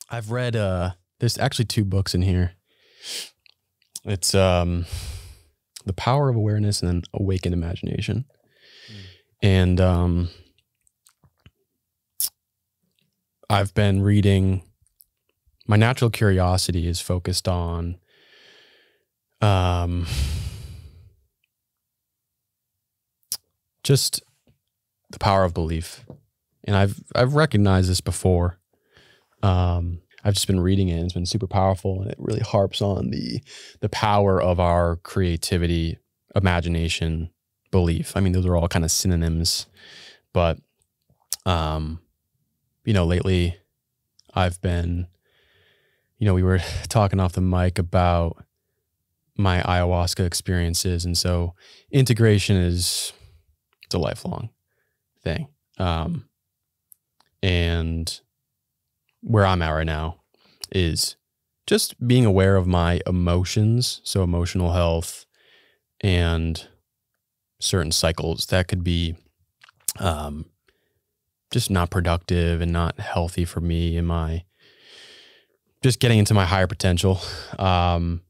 I've read, there's actually two books in here. It's The Power of Awareness and then Awakened Imagination. And I've been reading, my natural curiosity is focused on just the power of belief. And I've recognized this before. I've just been reading it and it's been super powerful, and it really harps on the power of our creativity, imagination, belief. I mean, those are all kind of synonyms, but lately I've been, we were talking off the mic about my ayahuasca experiences, and so integration it's a lifelong thing. And where I'm at right now is just being aware of my emotions, so emotional health and certain cycles that could be just not productive and not healthy for me and my just getting into my higher potential. And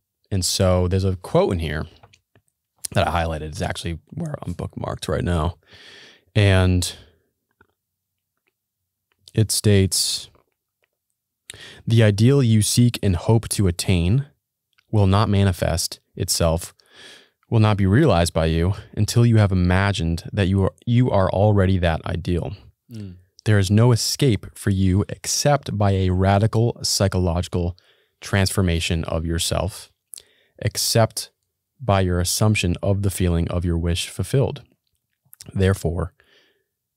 so there's a quote in here that I highlighted. It's actually where I'm bookmarked right now. And it states, "The ideal you seek and hope to attain will not manifest itself, will not be realized by you until you have imagined that you are already that ideal. There is no escape for you except by a radical psychological transformation of yourself, except by your assumption of the feeling of your wish fulfilled. Therefore,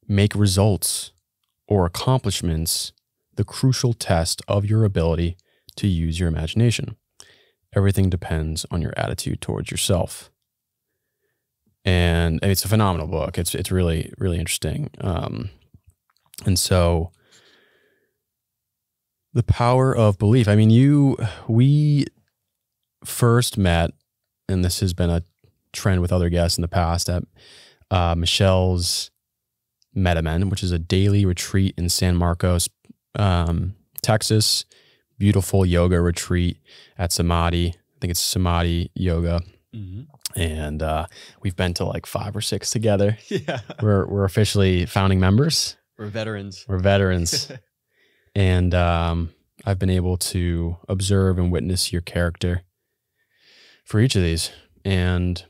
make results or accomplishments the crucial test of your ability to use your imagination. Everything depends on your attitude towards yourself." And it's a phenomenal book. It's really, really interesting. And so the power of belief. I mean, we first met, and this has been a trend with other guests in the past, at Michelle's MetaMen, which is a daily retreat in San Marcos, Texas. Beautiful yoga retreat at Samadhi. I think it's Samadhi Yoga. Mm-hmm. And we've been to like 5 or 6 together. Yeah. We're officially founding members. We're veterans. And I've been able to observe and witness your character for each of these. And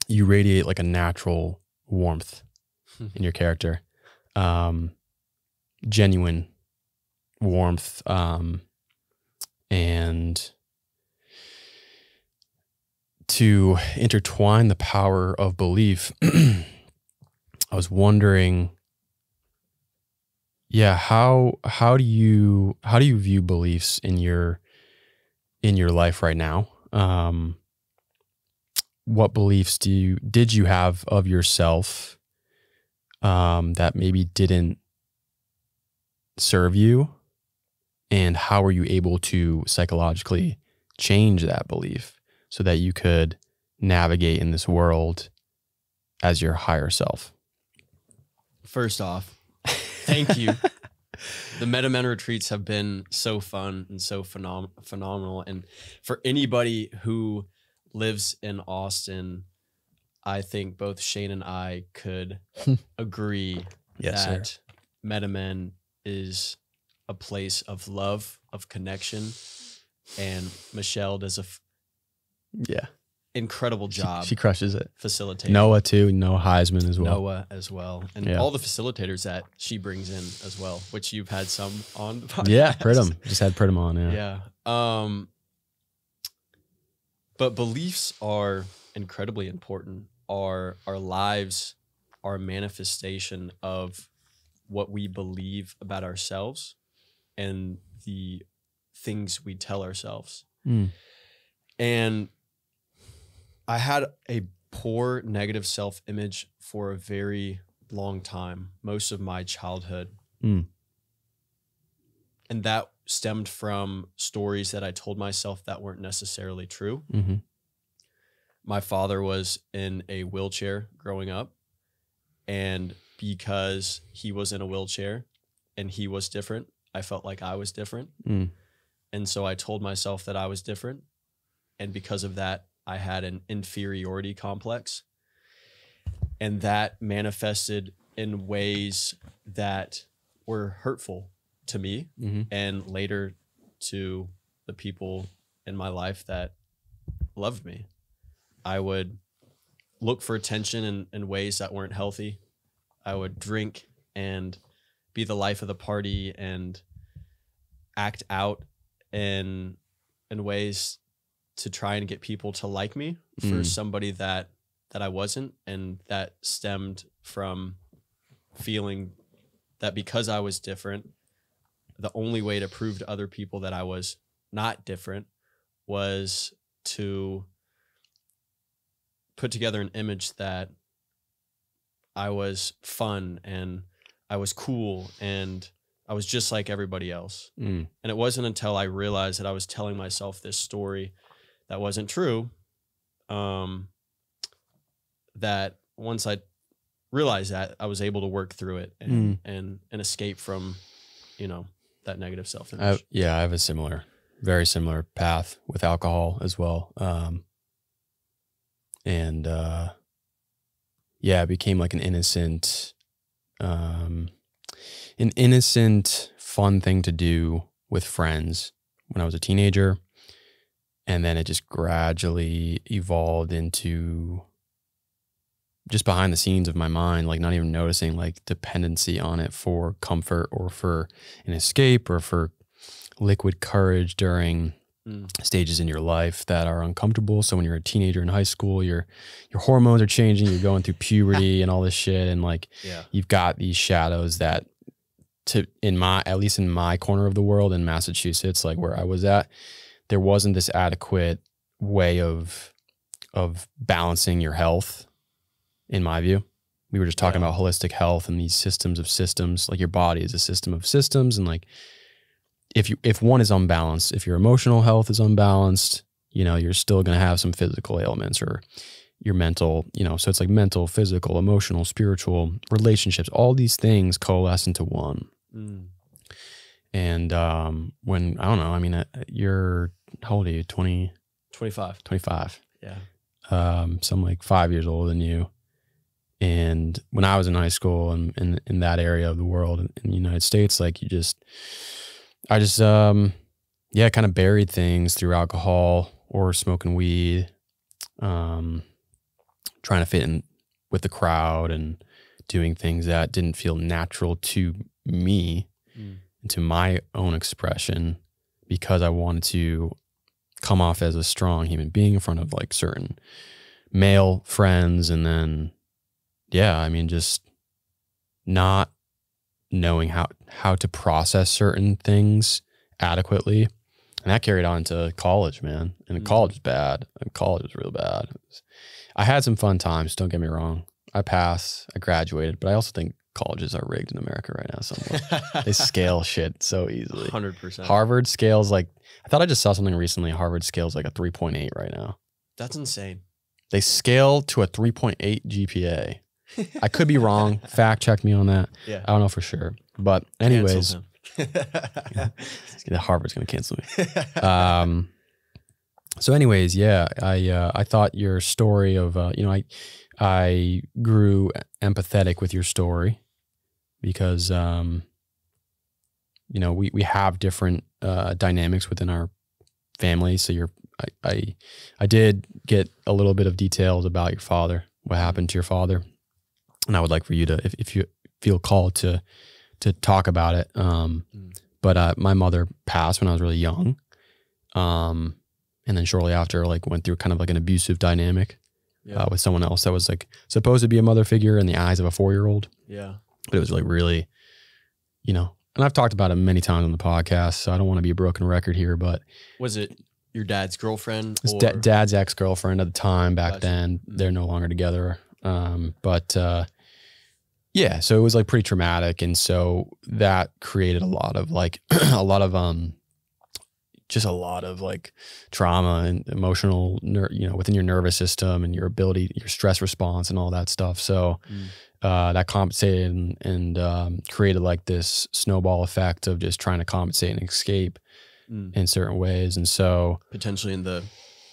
you radiate like a natural warmth in your character. Genuine warmth. And to intertwine the power of belief, I was wondering, how do you view beliefs in your life right now? What beliefs did you have of yourself that maybe didn't serve you, and how were you able to psychologically change that belief so that you could navigate in this world as your higher self? First off, thank you. The MetaMen retreats have been so fun and so phenomenal. And for anybody who lives in Austin, I think both Shane and I could agree that MetaMen is a place of love, of connection. And Michelle does incredible job. She crushes it. Facilitating. Noah too. Noah Heisman as well. And all the facilitators that she brings in as well, which you've had some on the podcast. Yeah, Pritam. Just had Pritam on, Yeah. But beliefs are incredibly important. Our lives are a manifestation of what we believe about ourselves and the things we tell ourselves. And I had a poor negative self-image for a very long time, most of my childhood. And that stemmed from stories that I told myself that weren't necessarily true. Mm-hmm. My father was in a wheelchair growing up, and because he was in a wheelchair and he was different, I felt like I was different. Mm. And so I told myself that I was different. And because of that, I had an inferiority complex. And that manifested in ways that were hurtful to me and later to the people in my life that loved me. I would look for attention in ways that weren't healthy. I would drink and be the life of the party and act out in ways to try and get people to like me for somebody that I wasn't. And that stemmed from feeling that because I was different, the only way to prove to other people that I was not different was to put together an image that I was fun and I was cool and I was just like everybody else. And it wasn't until I realized that I was telling myself this story that wasn't true, that once I realized that, I was able to work through it and escape from, that negative self-image. I have a very similar path with alcohol as well. It became like an innocent, fun thing to do with friends when I was a teenager. And then it just gradually evolved into just behind the scenes of my mind, like not even noticing, like dependency on it for comfort or for an escape or for liquid courage during stages in your life that are uncomfortable. So when you're a teenager in high school, your hormones are changing, you're going through puberty and all this shit. And like, you've got these shadows that at least in my corner of the world in Massachusetts, like where I was at, there wasn't this adequate way of balancing your health. In my view, we were just talking about holistic health and these systems of systems, like your body is a system of systems. And like, if one is unbalanced, if your emotional health is unbalanced, you're still going to have some physical ailments or your mental, so it's like mental, physical, emotional, spiritual, relationships, all these things coalesce into one. And when, I don't know, I mean, you're, how old are you? 20? 25. 25. Yeah. So I'm like 5 years older than you. And when I was in high school and in that area of the world in the United States, like I just kind of buried things through alcohol or smoking weed, trying to fit in with the crowd and doing things that didn't feel natural to me and to my own expression because I wanted to come off as a strong human being in front of like certain male friends. And then, just not knowing how to process certain things adequately. And that carried on to college, man. And college was bad. College was real bad. I had some fun times, don't get me wrong. I passed, I graduated, but I also think colleges are rigged in America right now somewhat. They scale shit so easily. 100%. Harvard scales like, I thought I just saw something recently, Harvard scales like a 3.8 right now. That's insane. They scale to a 3.8 GPA. I could be wrong. Fact check me on that. Yeah. I don't know for sure. But anyways, Harvard's going to cancel me. So anyways, I thought your story of, I grew empathetic with your story because, we have different dynamics within our family. So I did get a little bit of details about your father, what happened to your father. And I would like for you to, if you feel called to talk about it. But my mother passed when I was really young. And then shortly after, like went through kind of like an abusive dynamic with someone else that was like supposed to be a mother figure in the eyes of a 4-year-old. Yeah. But it was like really, and I've talked about it many times on the podcast, so I don't want to be a broken record here, but. Was it your dad's girlfriend? It's dad's ex-girlfriend at the time back then. They're no longer together. So it was like pretty traumatic. And so that created a lot of like, just a lot of like trauma and emotional, within your nervous system and your ability, your stress response and all that stuff. So, that compensated and created like this snowball effect of just trying to compensate and escape in certain ways. And so potentially in the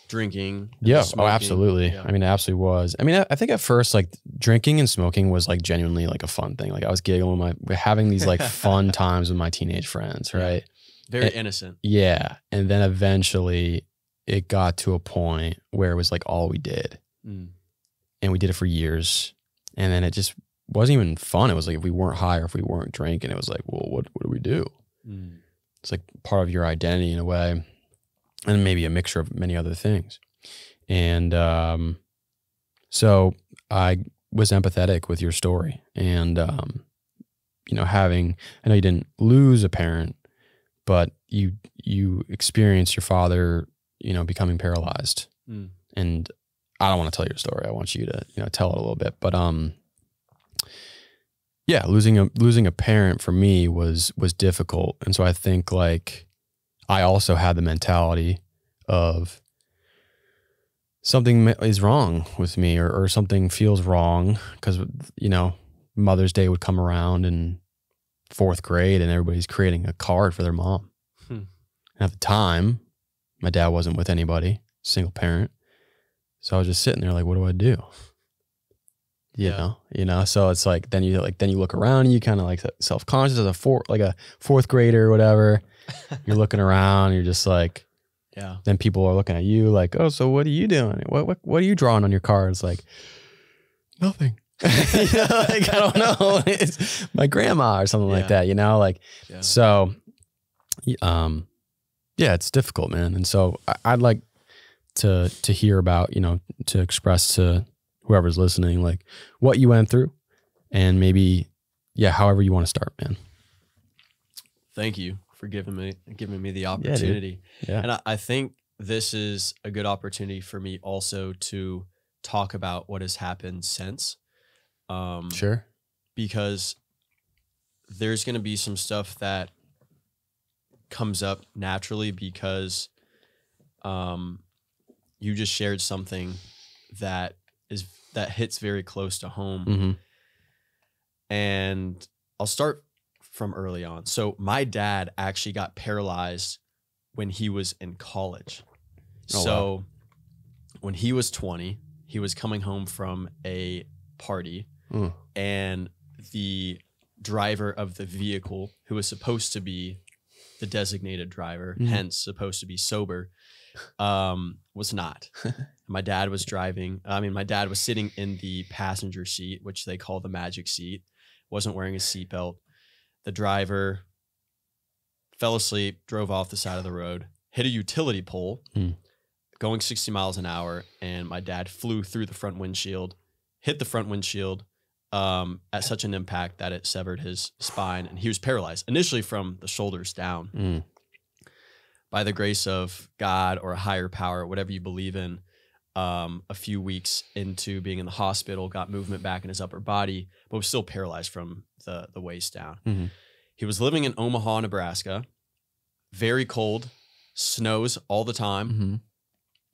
drinking. Yeah. The smoking. Oh, absolutely. Yeah. I mean, it absolutely was. I mean, I think at first, like drinking and smoking was like genuinely like a fun thing. Like I was giggling with having these like fun times with my teenage friends. Right. Very innocent. Yeah. And then eventually it got to a point where it was like all we did. And we did it for years. And then it just wasn't even fun. It was like if we weren't high or if we weren't drinking, it was like, well, what do we do? It's like part of your identity in a way, and maybe a mixture of many other things. And so I was empathetic with your story, and you know, I know you didn't lose a parent, but you experienced your father, you know, becoming paralyzed. And I don't want to tell your story. I want you to, you know, tell it a little bit. But yeah, losing a parent for me was difficult. And so I think like I also had the mentality of something is wrong with me, or something feels wrong, because, you know, Mother's Day would come around in 4th grade and everybody's creating a card for their mom. And at the time, my dad wasn't with anybody, single parent. So I was just sitting there like, what do I do? You know, so it's like, then you look around and you kind of like self-conscious as a 4th grader or whatever. You're looking around, you're just like, then people are looking at you like, oh, so what are you doing? What are you drawing on your cards? Like, nothing. You know, like, I don't know. It's my grandma or something like that, you know, like, so, yeah, it's difficult, man. And so I'd like to hear about, you know, to express to whoever's listening, like what you went through, and maybe, however you want to start, man. Thank you for giving me the opportunity. Yeah. And I think this is a good opportunity for me also to talk about what has happened since. Sure. Because there's going to be some stuff that comes up naturally because you just shared something that hits very close to home. And I'll start from early on. So my dad actually got paralyzed when he was in college. Wow. When he was 20, he was coming home from a party, and the driver of the vehicle, who was supposed to be the designated driver, hence supposed to be sober, was not. My dad was driving. My dad was sitting in the passenger seat, which they call the magic seat, wasn't wearing a seatbelt. The driver fell asleep, drove off the side of the road, hit a utility pole, going 60 miles an hour, and my dad flew through the front windshield, hit the front windshield at such an impact that it severed his spine, and he was paralyzed, initially from the shoulders down. By the grace of God or a higher power, whatever you believe in, a few weeks into being in the hospital, got movement back in his upper body, but was still paralyzed from the waist down. He was living in Omaha, Nebraska, very cold, snows all the time,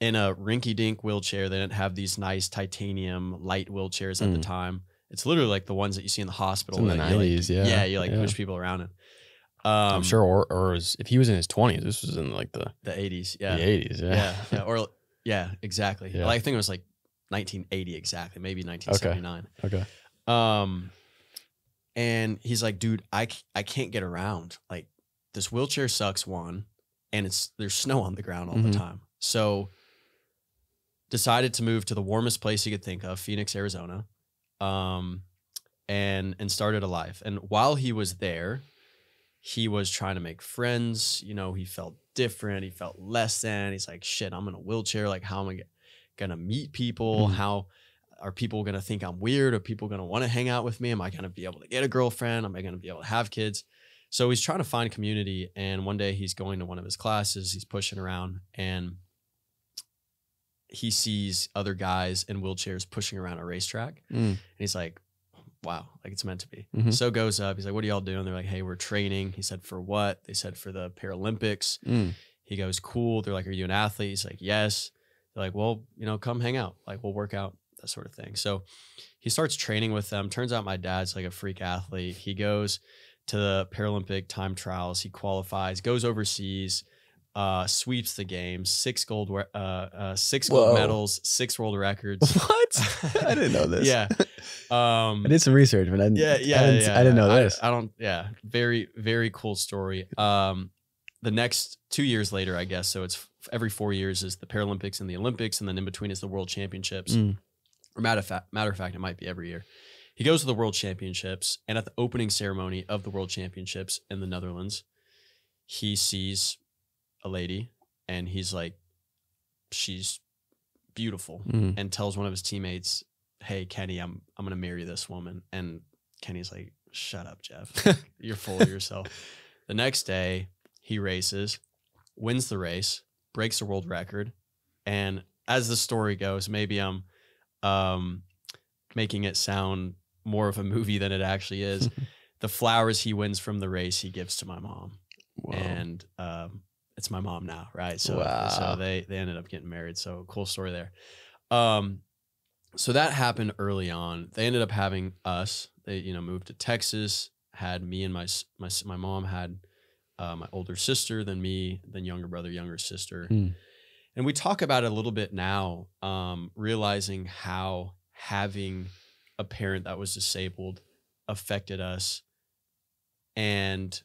in a rinky-dink wheelchair. They didn't have these nice titanium light wheelchairs at the time. It's literally like the ones that you see in the hospital. It's in the 90s, you push people around in. I'm sure, or if he was in his 20s, this was in like the 80s, the 80s, exactly. Yeah. Well, I think it was like 1980 exactly, maybe 1979. Okay. And he's like, dude, I can't get around. Like, this wheelchair sucks, one, and there's snow on the ground all the time. So decided to move to the warmest place he could think of, Phoenix, Arizona, and started a life. And while he was there, he was trying to make friends. You know, he felt different. He felt less than. He's like, shit, I'm in a wheelchair. Like, how am I going to meet people? How are people going to think I'm weird? Are people going to want to hang out with me? Am I going to be able to get a girlfriend? Am I going to be able to have kids? So he's trying to find community. And one day he's going to one of his classes. He's pushing around, and he sees other guys in wheelchairs pushing around a racetrack. And he's like, wow, like it's meant to be. So goes up. He's like, what are y'all doing? They're like, hey, we're training. He said, for what? They said, for the Paralympics. He goes, cool. They're like, are you an athlete? He's like, yes. They're like, well, you know, come hang out. Like, we'll work out. that sort of thing. So he starts training with them. Turns out my dad's like a freak athlete. He goes to the Paralympic time trials. He qualifies, goes overseas, sweeps the games, 6 gold medals, 6 world records. What? I didn't know this. Yeah. I did some research, but I didn't know this. I don't. Yeah. Very, very cool story. The next 2 years later, I guess. So it's every 4 years is the Paralympics and the Olympics. And then in between is the World Championships. Or matter of fact, it might be every year. He goes to the World Championships, and at the opening ceremony of the World Championships in the Netherlands, he sees a lady, and he's like, she's beautiful, and tells one of his teammates, "Hey, Kenny, I'm gonna marry this woman." And Kenny's like, "Shut up, Jeff. You're full of yourself." The next day, he races, wins the race, breaks the world record, and as the story goes, maybe I'm making it sound more of a movie than it actually is. The flowers he wins from the race, he gives to my mom. Whoa. And it's my mom now, right? So, so they ended up getting married. So cool story there. So that happened early on. They ended up having us. They moved to Texas. Had me and my mom had my older sister, then me, then younger brother, younger sister. And we talk about it a little bit now, realizing how having a parent that was disabled affected us. And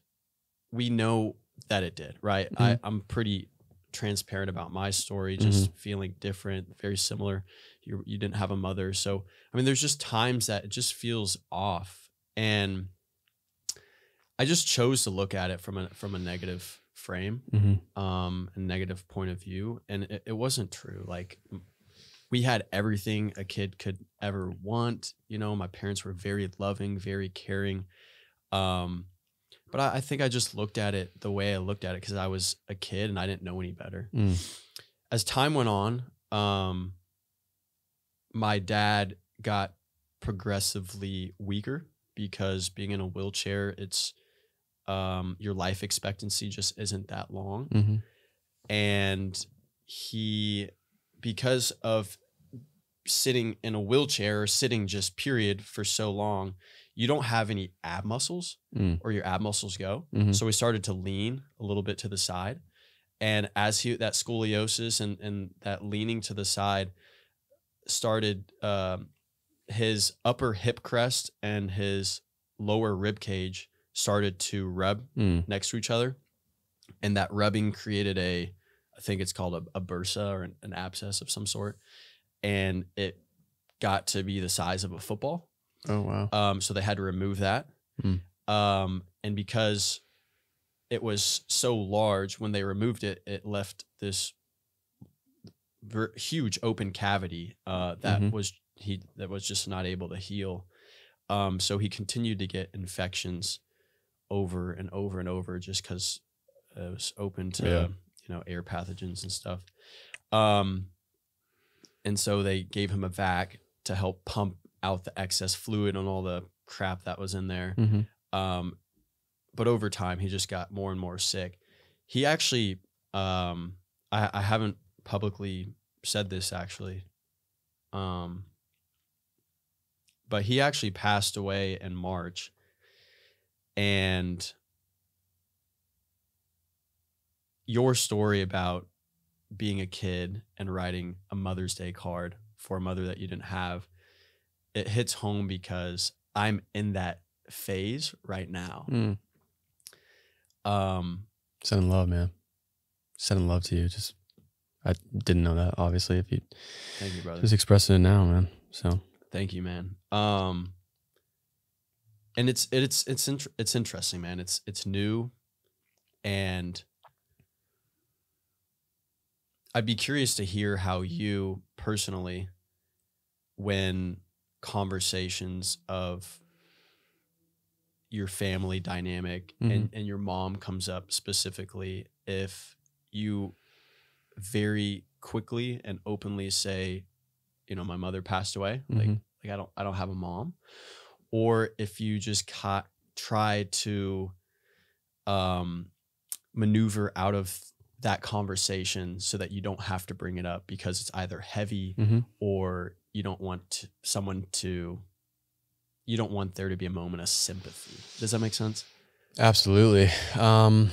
we know that it did, right? I'm pretty transparent about my story, just feeling different, very similar. You didn't have a mother. So, I mean, there's just times that it just feels off. And I just chose to look at it from a negative frame, a negative point of view. And it wasn't true. Like, we had everything a kid could ever want. My parents were very loving, very caring. But I think I just looked at it the way I looked at it because I was a kid and I didn't know any better. As time went on, my dad got progressively weaker because being in a wheelchair, it's your life expectancy just isn't that long. And he, because of sitting in a wheelchair or sitting just period for so long, you don't have any ab muscles or your ab muscles go. So we started to lean a little bit to the side. And as that scoliosis and that leaning to the side started, his upper hip crest and his lower rib cage started to rub next to each other. And that rubbing created I think it's called a bursa or an abscess of some sort. And it got to be the size of a football. Oh, wow. So they had to remove that. And because it was so large, when they removed it, it left this huge open cavity that was just not able to heal. So he continued to get infections over and over and over just because it was open to air pathogens and stuff. And so they gave him a vac to help pump out the excess fluid and all the crap that was in there. But over time, he just got more and more sick. He actually, I haven't publicly said this actually, but he actually passed away in March. And your story about being a kid and writing a Mother's Day card for a mother that you didn't have, it hits home because I'm in that phase right now. Sending love, man. Sending love to you. I didn't know that, obviously. If you Thank you, brother. Just expressing it now, man. So thank you, man. And it's interesting, man. It's new, and I'd be curious to hear how you personally, when conversations of your family dynamic and your mom comes up specifically, if you very quickly and openly say, my mother passed away, like I don't have a mom, or if you just try to maneuver out of that conversation so that you don't have to bring it up because it's either heavy or you don't want there to be a moment of sympathy. Does that make sense? Absolutely. I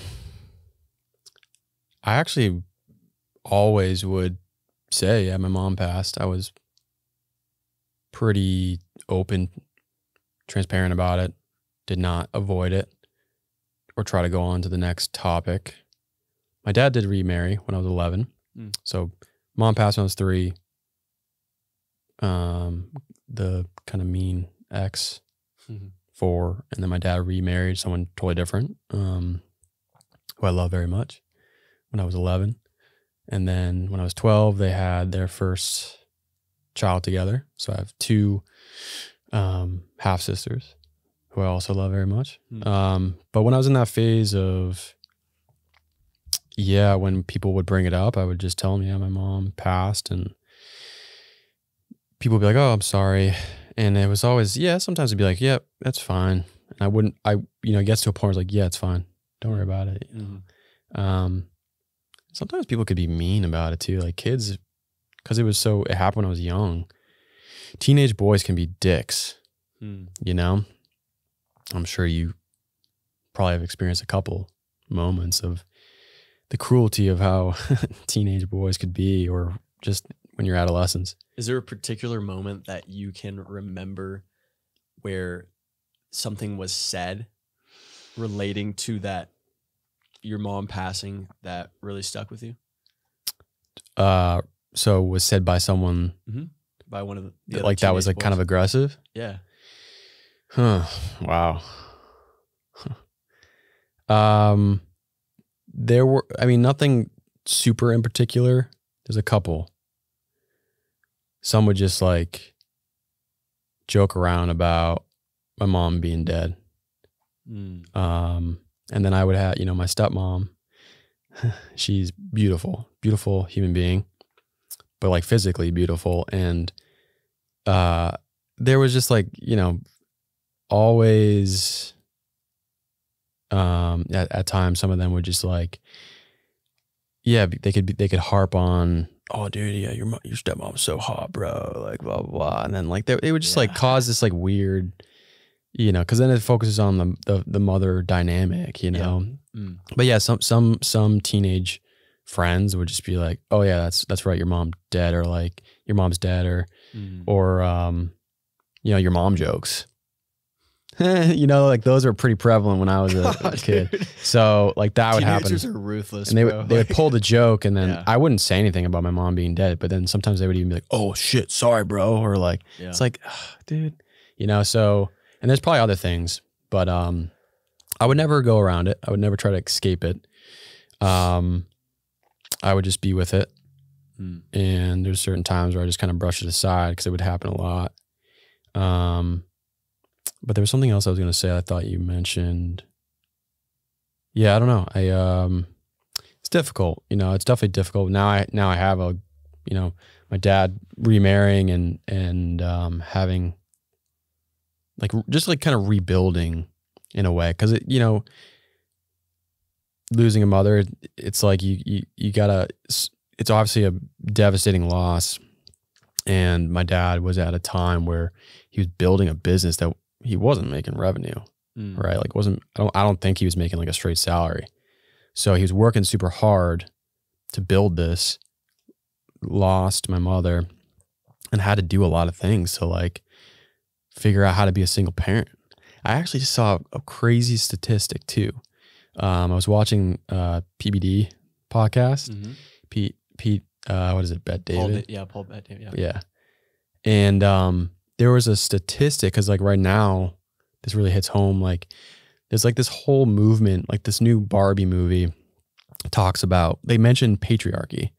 actually always would say, yeah, my mom passed. I was pretty open, transparent about it, did not avoid it or try to go on to the next topic. My dad did remarry when I was 11. So mom passed when I was 3. The kind of mean ex, 4. And then my dad remarried someone totally different, who I love very much, when I was 11. And then when I was 12, they had their first child together. So I have 2 half sisters who I also love very much. But when I was in that phase of, when people would bring it up, I would just tell them, my mom passed, and people would be like, oh, I'm sorry. And it was always, sometimes it'd be like, that's fine. And it gets to a point where it's like, it's fine. Don't worry about it. Sometimes people could be mean about it too. Like kids, because it happened when I was young. Teenage boys can be dicks, I'm sure you probably have experienced a couple moments of the cruelty of how teenage boys could be, or just when you're adolescents. Is there a particular moment that you can remember where something was said relating to that, your mom passing, that really stuck with you? So was said by someone, by one of the like that was like boys. kind of aggressive? Yeah. Huh. Wow. There were, nothing super in particular. There's a couple. Some would just like joke around about my mom being dead. And then I would have, my stepmom, she's beautiful, beautiful human being, but like physically beautiful. And, there was just like, always, at times, some of them would just like, they could harp on, oh dude, your stepmom's so hot, bro, like blah, blah, blah. And then like, they would just like cause this like weird, cause then it focuses on the mother dynamic, But some teenage friends would just be like, oh yeah, that's right, your mom's dead, or like your mom's dead, or your mom jokes. Like those are pretty prevalent when I was a kid. Dude. So like that would happen. Teenagers are ruthless, and they would pull the joke, and then I wouldn't say anything about my mom being dead, but then sometimes they would even be like, oh shit, sorry bro, or like it's like, dude, so, and there's probably other things, but I would never go around it. I would never try to escape it. I would just be with it. And there's certain times where I just kind of brush it aside because it would happen a lot. But there was something else I was going to say. I thought you mentioned. Yeah, I don't know. It's difficult. It's definitely difficult. Now I have my dad remarrying and having like just like kind of rebuilding in a way, because losing a mother, it's like you gotta. It's obviously a devastating loss, and my dad was at a time where he was building a business that he wasn't making revenue, right? Like I don't think he was making like a straight salary. So he was working super hard to build this, lost my mother, and had to do a lot of things to like figure out how to be a single parent. I actually just saw a crazy statistic too. I was watching PBD podcast, Pete, what is it? Bet David. Paul Bet David. Yeah. And, there was a statistic, cause like right now this really hits home. Like there's like this whole movement, like this new Barbie movie talks about, they mentioned patriarchy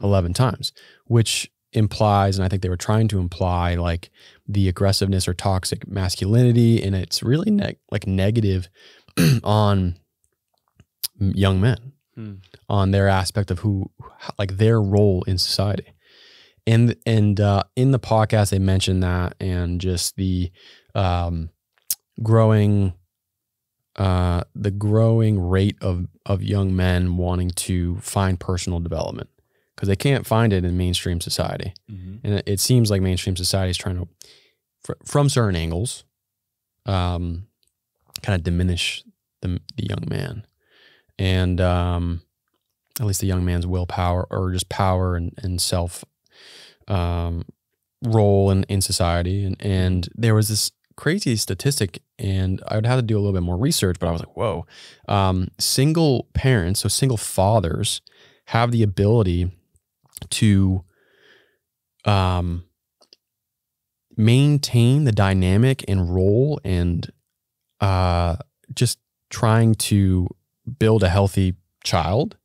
11 times, which implies, and I think they were trying to imply like the aggressiveness or toxic masculinity. And it's really negative on young men, on their aspect of like their role in society. And in the podcast, they mentioned that, and just the growing rate of young men wanting to find personal development, because they can't find it in mainstream society. And it seems like mainstream society is trying to, from certain angles, kind of diminish the young man, and at least the young man's willpower, or just power and self role in society. And there was this crazy statistic, and I would have to do a little bit more research, but I was like, whoa. Single parents, so single fathers, have the ability to maintain the dynamic and role and just trying to build a healthy child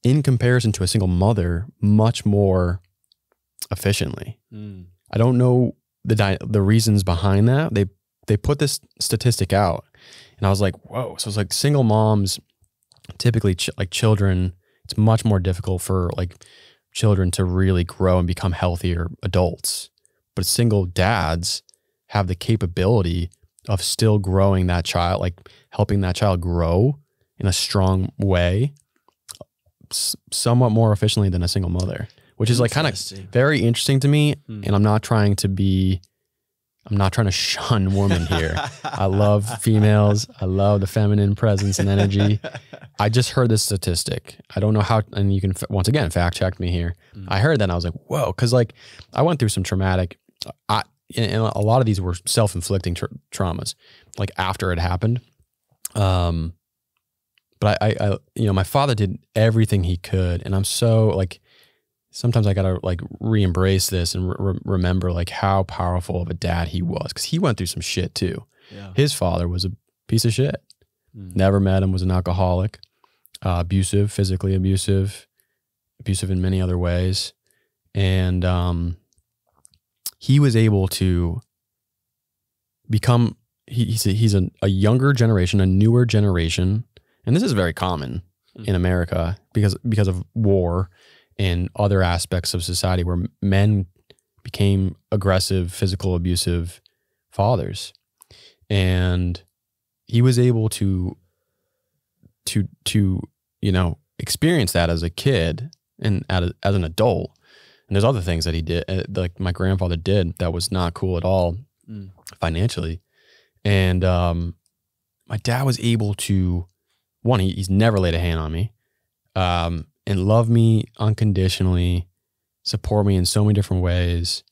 in comparison to a single mother much more efficiently. I don't know the reasons behind that. They put this statistic out, and I was like, whoa. So it's like single moms, typically like children, it's much more difficult for like children to really grow and become healthier adults. But single dads have the capability of still growing that child, like helping that child grow in a strong way, somewhat more efficiently than a single mother, which is like kind of very interesting to me. And I'm not trying to shun women here. I love females. I love the feminine presence and energy. I just heard this statistic. I don't know how, and you can once again fact check me here. I heard that and I was like, whoa, because like I went through some traumatic. And a lot of these were self-inflicting traumas, like after it happened. But I my father did everything he could, and I'm so like, sometimes I gotta like re-embrace this and remember like how powerful of a dad he was, because he went through some shit too. Yeah. His father was a piece of shit. Never met him, was an alcoholic, abusive, physically abusive in many other ways, and he was able to become. He's a younger generation, a newer generation, and this is very common in America because of war and other aspects of society where men became aggressive, physical, abusive fathers. And he was able to experience that as a kid and as an adult. And there's other things that he did, like my grandfather did, that was not cool at all financially. And my dad was able to, one, he's never laid a hand on me, and love me unconditionally, support me in so many different ways,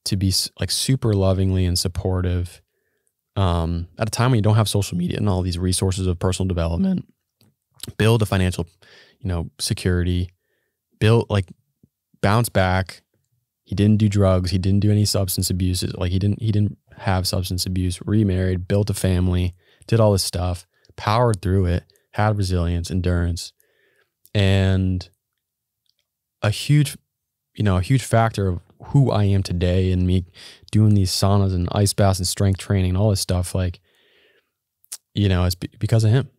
to be like super lovingly and supportive at a time when you don't have social media and all these resources of personal development, build a financial, security, bounce back. He didn't do drugs. He didn't do any substance abuse. Like he didn't have substance abuse, remarried, built a family, did all this stuff, powered through it, had resilience, endurance, and a huge factor of who I am today, and me doing these saunas and ice baths and strength training and all this stuff, like, it's because of him.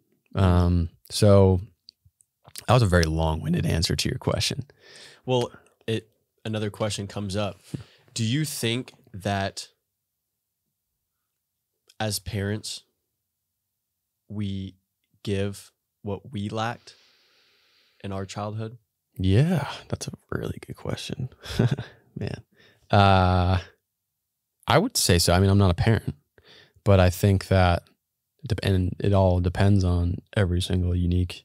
So that was a very long-winded answer to your question. Well, another question comes up. Do you think that as parents, we give what we lacked in our childhood? Yeah, that's a really good question. Man. I would say so. I mean, I'm not a parent, but I think that it all depends on every single unique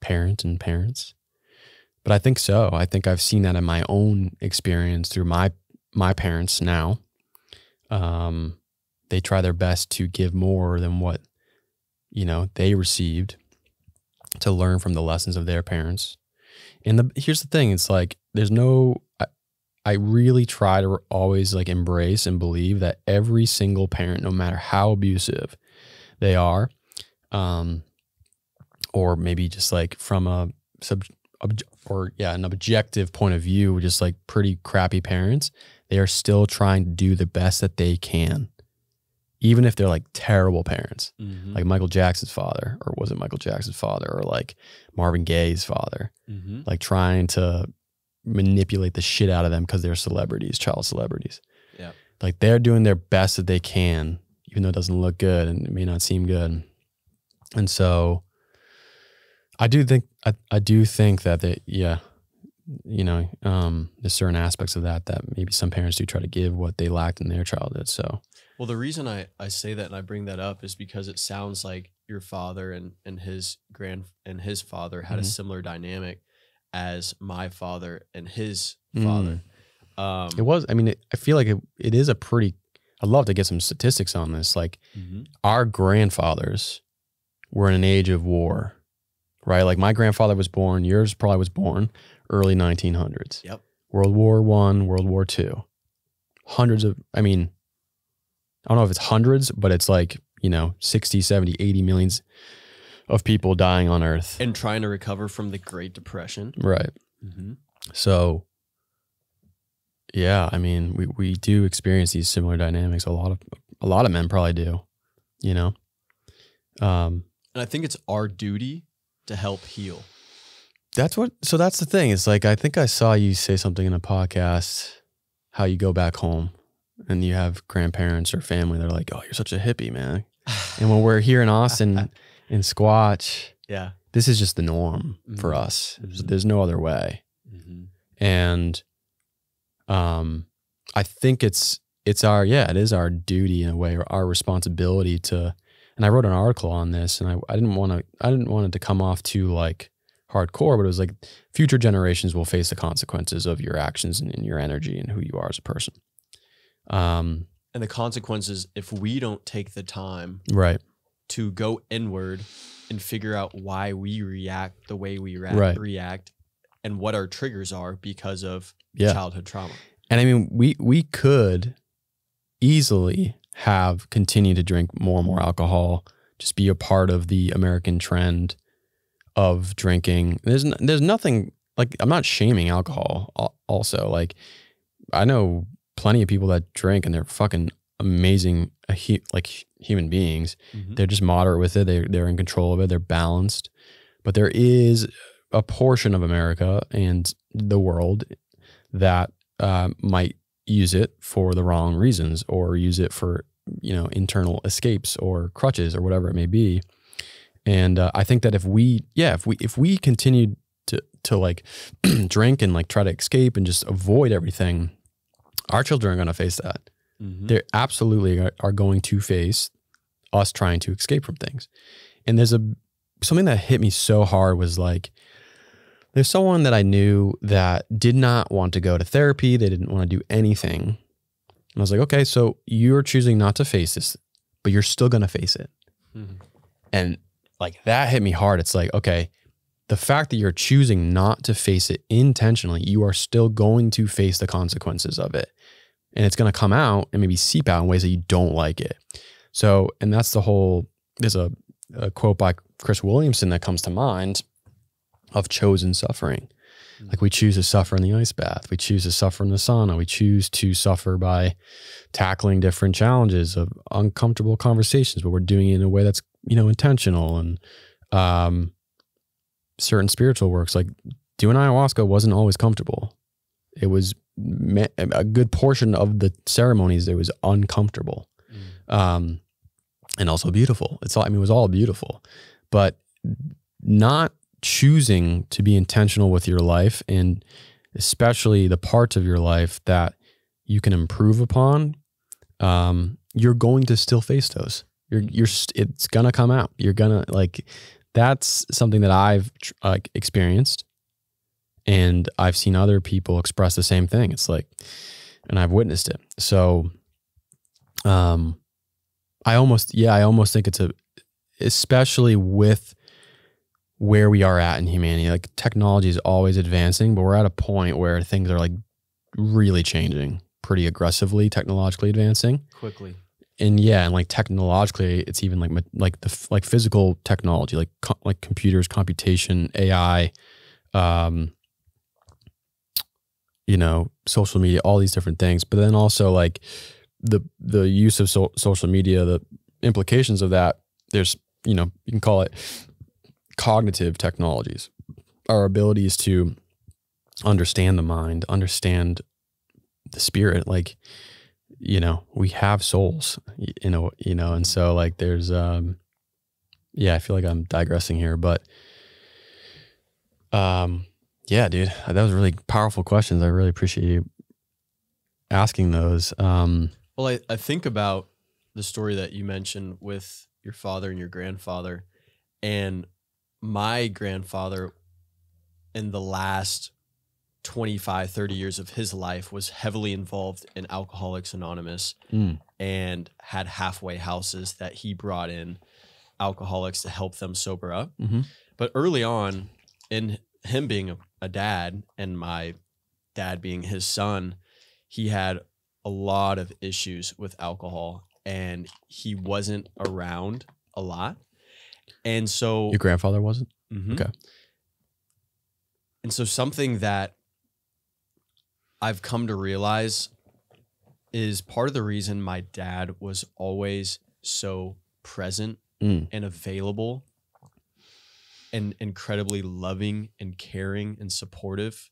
parent and parents. But I think so. I think I've seen that in my own experience through my parents now. They try their best to give more than what, they received, to learn from the lessons of their parents. And here's the thing. It's like, I really try to always like embrace and believe that every single parent, no matter how abusive they are, or maybe just like from an objective point of view, just like pretty crappy parents, they are still trying to do the best that they can, even if they're like terrible parents, like Michael Jackson's father, or was it Michael Jackson's father, or like Marvin Gaye's father, like trying to manipulate the shit out of them because they're celebrities, child celebrities. Yeah, like they're doing their best that they can, even though it doesn't look good and it may not seem good. And so I do think that there's certain aspects of that maybe some parents do try to give what they lacked in their childhood. So, well, the reason I say that and I bring that up is because it sounds like your father and his father had a similar dynamic as my father and his father. It was, I feel like it is a pretty, I'd love to get some statistics on this. Like our grandfathers were in an age of war, right? Like my grandfather was born, yours probably was born early 1900s. Yep. World War I, World War II. Hundreds of, I don't know if it's hundreds, but it's like, 60, 70, 80 millions of people dying on Earth. And trying to recover from the Great Depression. Right. So, yeah, we do experience these similar dynamics. A lot of men probably do, And I think it's our duty to help heal. So that's the thing. It's like, I think I saw you say something in a podcast, how you go back home and you have grandparents or family. They're like, oh, you're such a hippie, man. And when we're here in Austin in Squatch, yeah, this is just the norm for us. There's no other way. And, I think it is our duty in a way, or our responsibility to, and I wrote an article on this, and I didn't want it to come off too like hardcore, but it was like future generations will face the consequences of your actions and your energy and who you are as a person. And the consequences, if we don't take the time to go inward and figure out why we react the way we react and what our triggers are because of childhood trauma. And we could easily have continued to drink more and more alcohol, just be a part of the American trend of drinking. There's nothing, like, I'm not shaming alcohol also. Like, I know plenty of people that drink and they're fucking amazing, human beings. They're just moderate with it. They're in control of it. They're balanced. But there is a portion of America and the world that might use it for the wrong reasons, or use it for, internal escapes or crutches or whatever it may be. And I think that if we continue to like drink and like try to escape and just avoid everything, our children are going to face that. They absolutely are going to face us trying to escape from things. And there's something that hit me so hard was like, there's someone that I knew that did not want to go to therapy. They didn't want to do anything. And I was like, okay, so you're choosing not to face this, but you're still going to face it. And like that hit me hard. It's like, okay, the fact that you're choosing not to face it intentionally, you are still going to face the consequences of it. And it's going to come out and maybe seep out in ways that you don't like it. So, and that's there's a quote by Chris Williamson that comes to mind of chosen suffering. Like, we choose to suffer in the ice bath. We choose to suffer in the sauna. We choose to suffer by tackling different challenges of uncomfortable conversations, but we're doing it in a way that's, intentional. And certain spiritual works, like doing ayahuasca, wasn't always comfortable. It was a good portion of the ceremonies. It was uncomfortable, and also beautiful. It was all beautiful, but not choosing to be intentional with your life, and especially the parts of your life that you can improve upon, you're going to still face those. It's gonna come out. You're gonna, like, that's something that I've experienced, and I've seen other people express the same thing. It's like, and I've witnessed it. So, I almost think it's especially with where we are at in humanity, like technology is always advancing, but we're at a point where things are like really changing pretty aggressively, technologically advancing quickly. And like technologically, it's even like physical technology, like computers, computation, AI, social media, all these different things. But then also like the use of social media, the implications of that, there's, you can call it cognitive technologies, our abilities to understand the mind, understand the spirit. Like, we have souls, and so like there's, I feel like I'm digressing here, but, Yeah, dude, that was really powerful questions. I really appreciate you asking those. Well, I think about the story that you mentioned with your father and your grandfather, and my grandfather in the last 25, 30 years of his life was heavily involved in Alcoholics Anonymous and had halfway houses that he brought in alcoholics to help them sober up. But early on, in him being a dad and my dad being his son, he had a lot of issues with alcohol and he wasn't around a lot. And so Your grandfather wasn't? Okay. And so something that I've come to realize is part of the reason my dad was always so present and available and incredibly loving and caring and supportive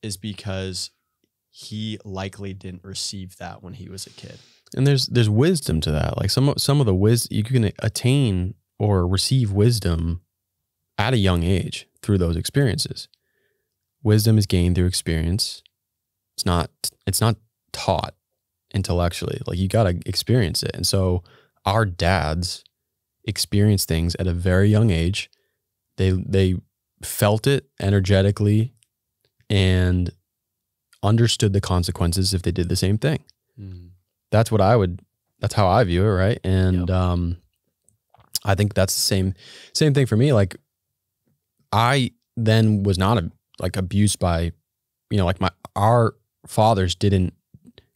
is because he likely didn't receive that when he was a kid. And there's wisdom to that. Like some of the wisdom, you can attain or receive wisdom at a young age through those experiences. Wisdom is gained through experience. It's not taught intellectually. Like you got to experience it. And so our dads experience things at a very young age. They felt it energetically and understood the consequences if they did the same thing. That's how I view it. Right. And, I think that's the same thing for me. Like I then was not abused by, like our fathers didn't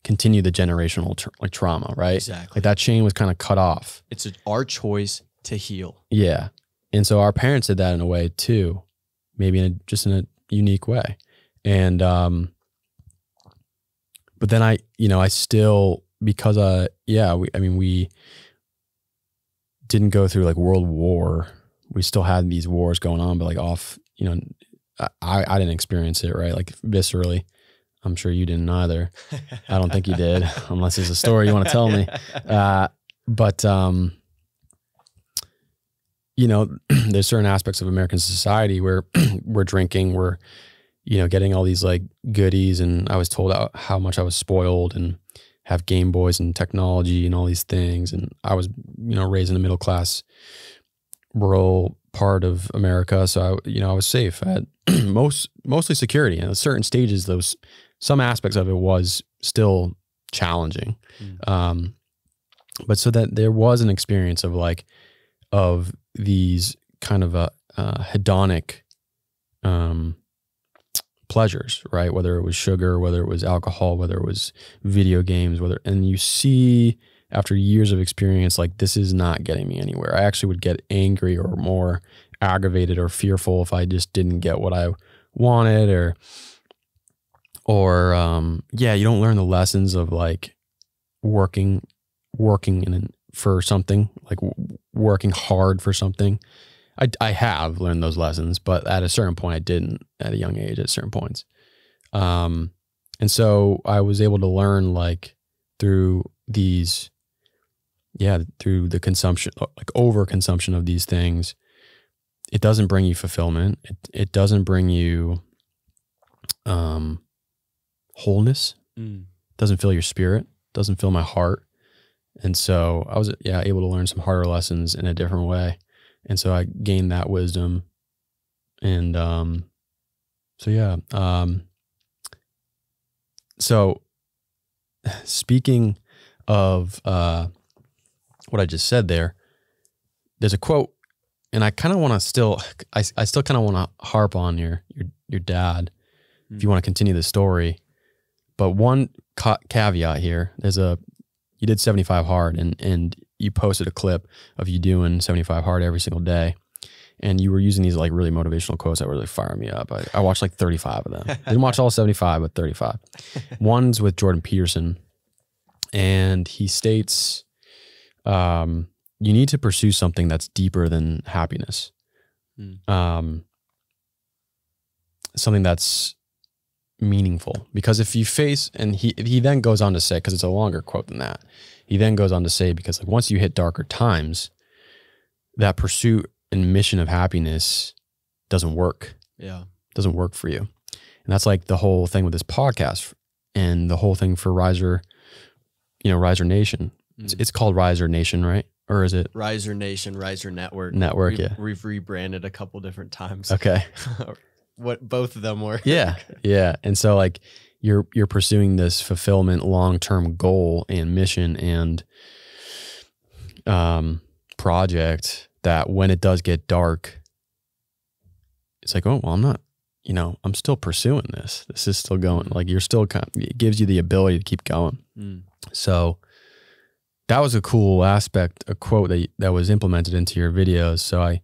continue the generational trauma, right? Exactly. Like that chain was kind of cut off. It's our choice to heal. Yeah. And so our parents did that in a way too, maybe in a unique way. And, but then I still, because, we didn't go through like World War. We still had these wars going on, but like I didn't experience it, right? Like viscerally. I'm sure you didn't either. I don't think you did, unless it's a story you want to tell me. But there's certain aspects of American society where we're drinking, we're, getting all these like goodies. And I was told how much I was spoiled and have Game Boys and technology and all these things. And I was, raised in a middle class rural part of America. So I was safe. I had mostly security. And at certain stages, some aspects of it was still challenging. But so that there was an experience of these kind of hedonic pleasures, right? Whether it was sugar, whether it was alcohol, whether it was video games, and you see after years of experience, like this is not getting me anywhere. I actually would get angry or more aggravated or fearful if I just didn't get what I wanted or you don't learn the lessons of like working for something, like working hard for something. I have learned those lessons, but at a certain point I didn't at a young age at certain points. And so I was able to learn like through these, through the consumption, like overconsumption of these things, it doesn't bring you fulfillment. It doesn't bring you wholeness. Doesn't fill your spirit, doesn't fill my heart. And so I was able to learn some harder lessons in a different way. And so I gained that wisdom. And so speaking of what I just said there's a quote, and I kind of want to I still kind of want to harp on your dad if you want to continue the story. But one caveat here, you did 75 hard and you posted a clip of you doing 75 hard every single day. And you were using these like really motivational quotes that were really firing me up. I watched like 35 of them. Didn't watch all 75, but 35. One's with Jordan Peterson. And he states, you need to pursue something that's deeper than happiness. Something that's meaningful. Because if you face, and he then goes on to say, because it's a longer quote than that, he then goes on to say, because like once you hit darker times, that pursuit and mission of happiness doesn't work. doesn't work for you. And that's like the whole thing with this podcast and the whole thing for Riser, Riser Nation. It's called Riser Nation, right? Or is it Riser Nation, Riser Network? Yeah. We've rebranded a couple different times. Okay. What both of them were. Yeah. Yeah. And so like you're pursuing this fulfillment, long-term goal and mission and project that when it does get dark, it's like, oh, well, I'm not, I'm still pursuing this. This is still going. Like you're still it gives you the ability to keep going. So that was a cool aspect, a quote that was implemented into your videos. So I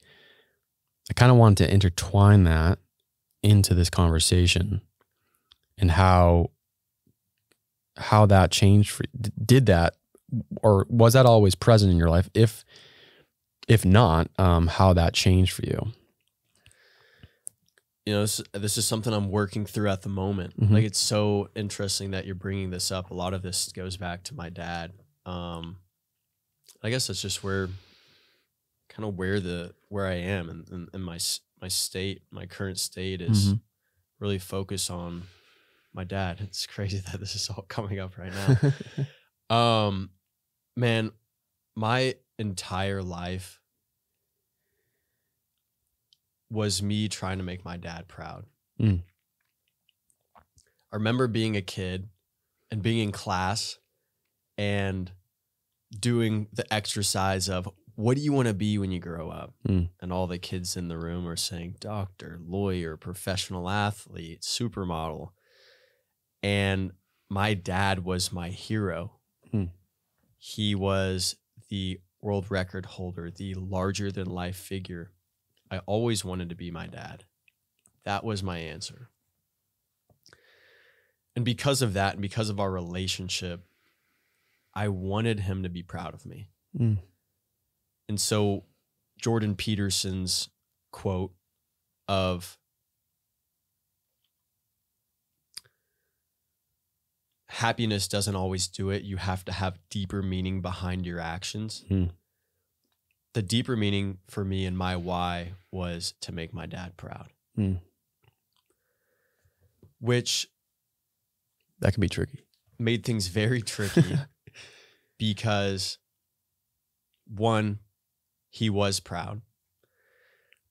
kind of wanted to intertwine that into this conversation and how that changed did that, or was that always present in your life? If not, how that changed for you? This is something I'm working through at the moment. Like, it's so interesting that you're bringing this up. A lot of this goes back to my dad. I guess that's just where I am and my state, my current state is really focused on my dad. It's crazy that this is all coming up right now. Man, my entire life was me trying to make my dad proud. I remember being a kid and being in class and doing the exercise of, what do you want to be when you grow up? And all the kids in the room are saying doctor, lawyer, professional athlete, supermodel. And my dad was my hero. He was the world record holder, the larger than life figure. I always wanted to be my dad. That was my answer. And because of that, and because of our relationship, I wanted him to be proud of me. And so Jordan Peterson's quote of happiness doesn't always do it. You have to have deeper meaning behind your actions. The deeper meaning for me and my why was to make my dad proud. Which that can be tricky. Made things very tricky because one, he was proud,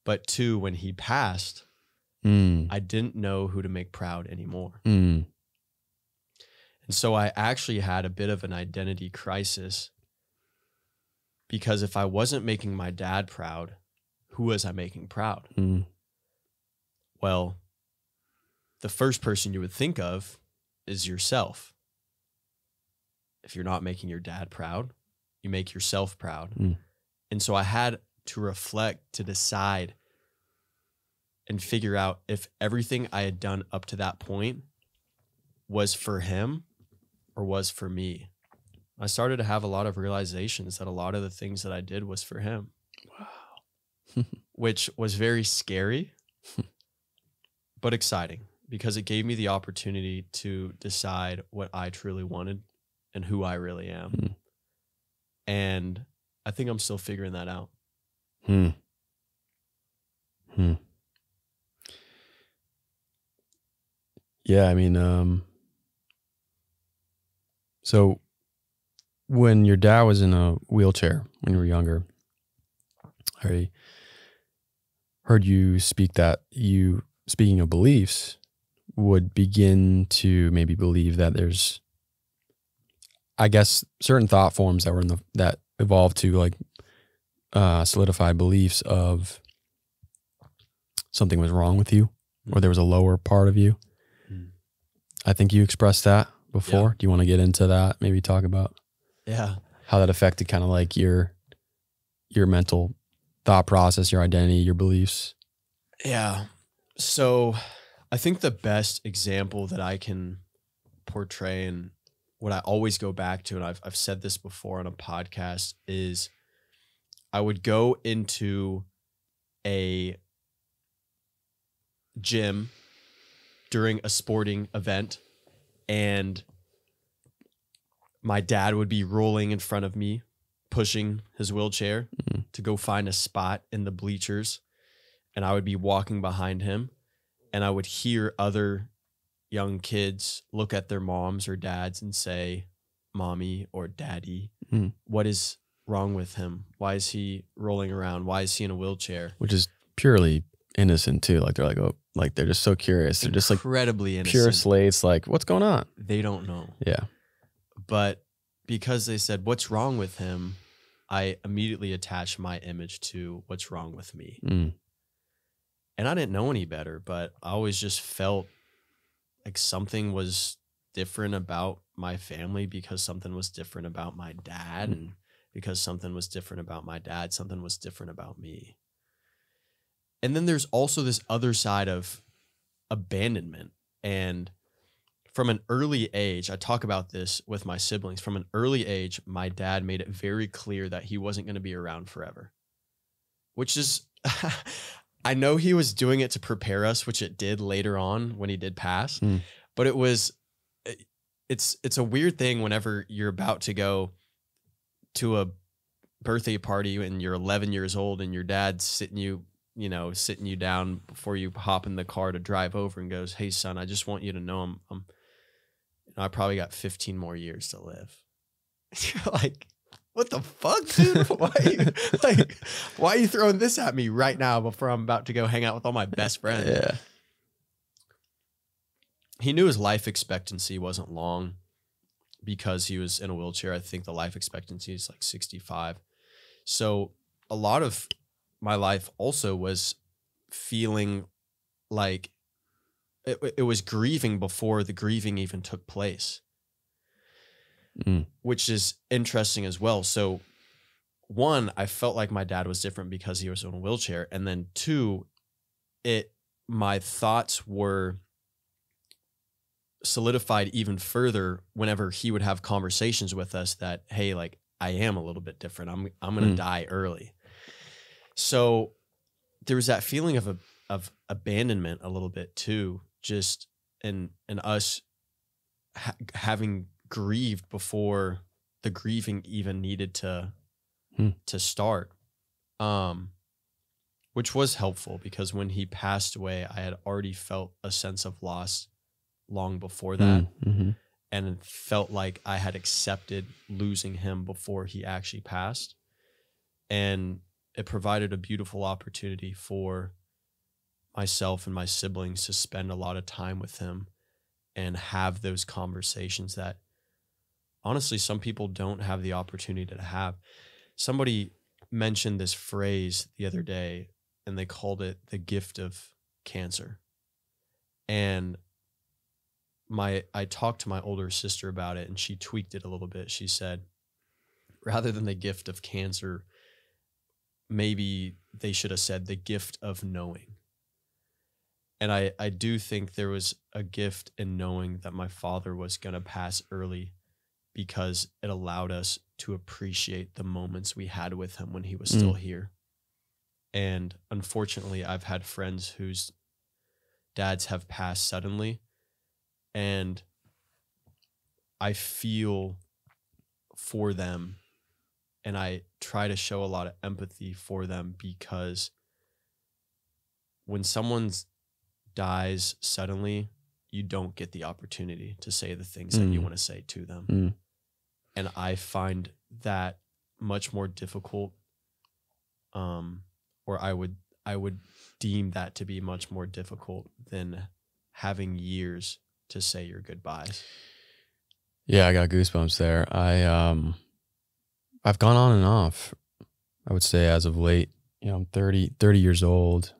but two, when he passed, I didn't know who to make proud anymore. And so I actually had a bit of an identity crisis, because if I wasn't making my dad proud, who was I making proud? Well, the first person you would think of is yourself. If you're not making your dad proud, you make yourself proud. And so I had to reflect, to decide and figure out if everything I had done up to that point was for him or was for me. I started to have a lot of realizations that a lot of the things that I did was for him. Wow. Which was very scary, but exciting, because it gave me the opportunity to decide what I truly wanted and who I really am. And I think I'm still figuring that out. Yeah, I mean, so when your dad was in a wheelchair when you were younger, I heard you speak that you, speaking of beliefs, would begin to maybe believe that there's, I guess, certain thought forms that were that evolved to like solidified beliefs of something was wrong with you, or there was a lower part of you. I think you expressed that before. Yeah. Do you want to get into that? Maybe talk about how that affected kind of like your mental thought process, your identity, your beliefs. Yeah. So I think the best example that I can portray, and what I always go back to, and I've said this before on a podcast, is I would go into a gym during a sporting event, and my dad would be rolling in front of me, pushing his wheelchair to go find a spot in the bleachers, and I would be walking behind him, And I would hear other young kids look at their moms or dads and say, mommy or daddy, what is wrong with him? Why is he rolling around? Why is he in a wheelchair? Which is purely innocent too. Like they're like, oh, like they're just so curious. They're just like incredibly innocent. Pure slates. Like, what's going on? They don't know. Yeah. But because they said, what's wrong with him? I immediately attached my image to what's wrong with me. And I didn't know any better, but I always just felt like something was different about my family because something was different about my dad. And because something was different about my dad, something was different about me. And then there's also this other side of abandonment. And from an early age, I talk about this with my siblings. From an early age, my dad made it very clear that he wasn't going to be around forever, which is, I know he was doing it to prepare us, which it did later on when he did pass, but it's a weird thing whenever you're about to go to a birthday party and you're 11 years old and your dad's sitting you down before you hop in the car to drive over and goes, hey son, I just want you to know I probably got 15 more years to live. You're like, what the fuck, dude? Why are you throwing this at me right now before I'm about to go hang out with all my best friends? Yeah. He knew his life expectancy wasn't long because he was in a wheelchair. I think the life expectancy is like 65. So a lot of my life also was feeling like it was grieving before the grieving even took place, which is interesting as well. So one, I felt like my dad was different because he was in a wheelchair. And then two, my thoughts were solidified even further whenever he would have conversations with us that, hey, like I am a little bit different. I'm going to die early. So there was that feeling of abandonment a little bit too, just in us having grieved before the grieving even needed to start, which was helpful because when he passed away, I had already felt a sense of loss long before that, and it felt like I had accepted losing him before he actually passed, and it provided a beautiful opportunity for myself and my siblings to spend a lot of time with him and have those conversations that honestly some people don't have the opportunity to have. Somebody mentioned this phrase the other day and they called it the gift of cancer. And I talked to my older sister about it and she tweaked it a little bit. She said, rather than the gift of cancer, maybe they should have said the gift of knowing. And I do think there was a gift in knowing that my father was going to pass early because it allowed us to appreciate the moments we had with him when he was still here. And unfortunately, I've had friends whose dads have passed suddenly, and I feel for them and I try to show a lot of empathy for them because when someoone's dies suddenly, you don't get the opportunity to say the things that you want to say to them. And I find that much more difficult, or I would deem that to be much more difficult than having years to say your goodbyes. Yeah, I got goosebumps there. I've gone on and off, I would say, as of late. You know, I'm 30 years old.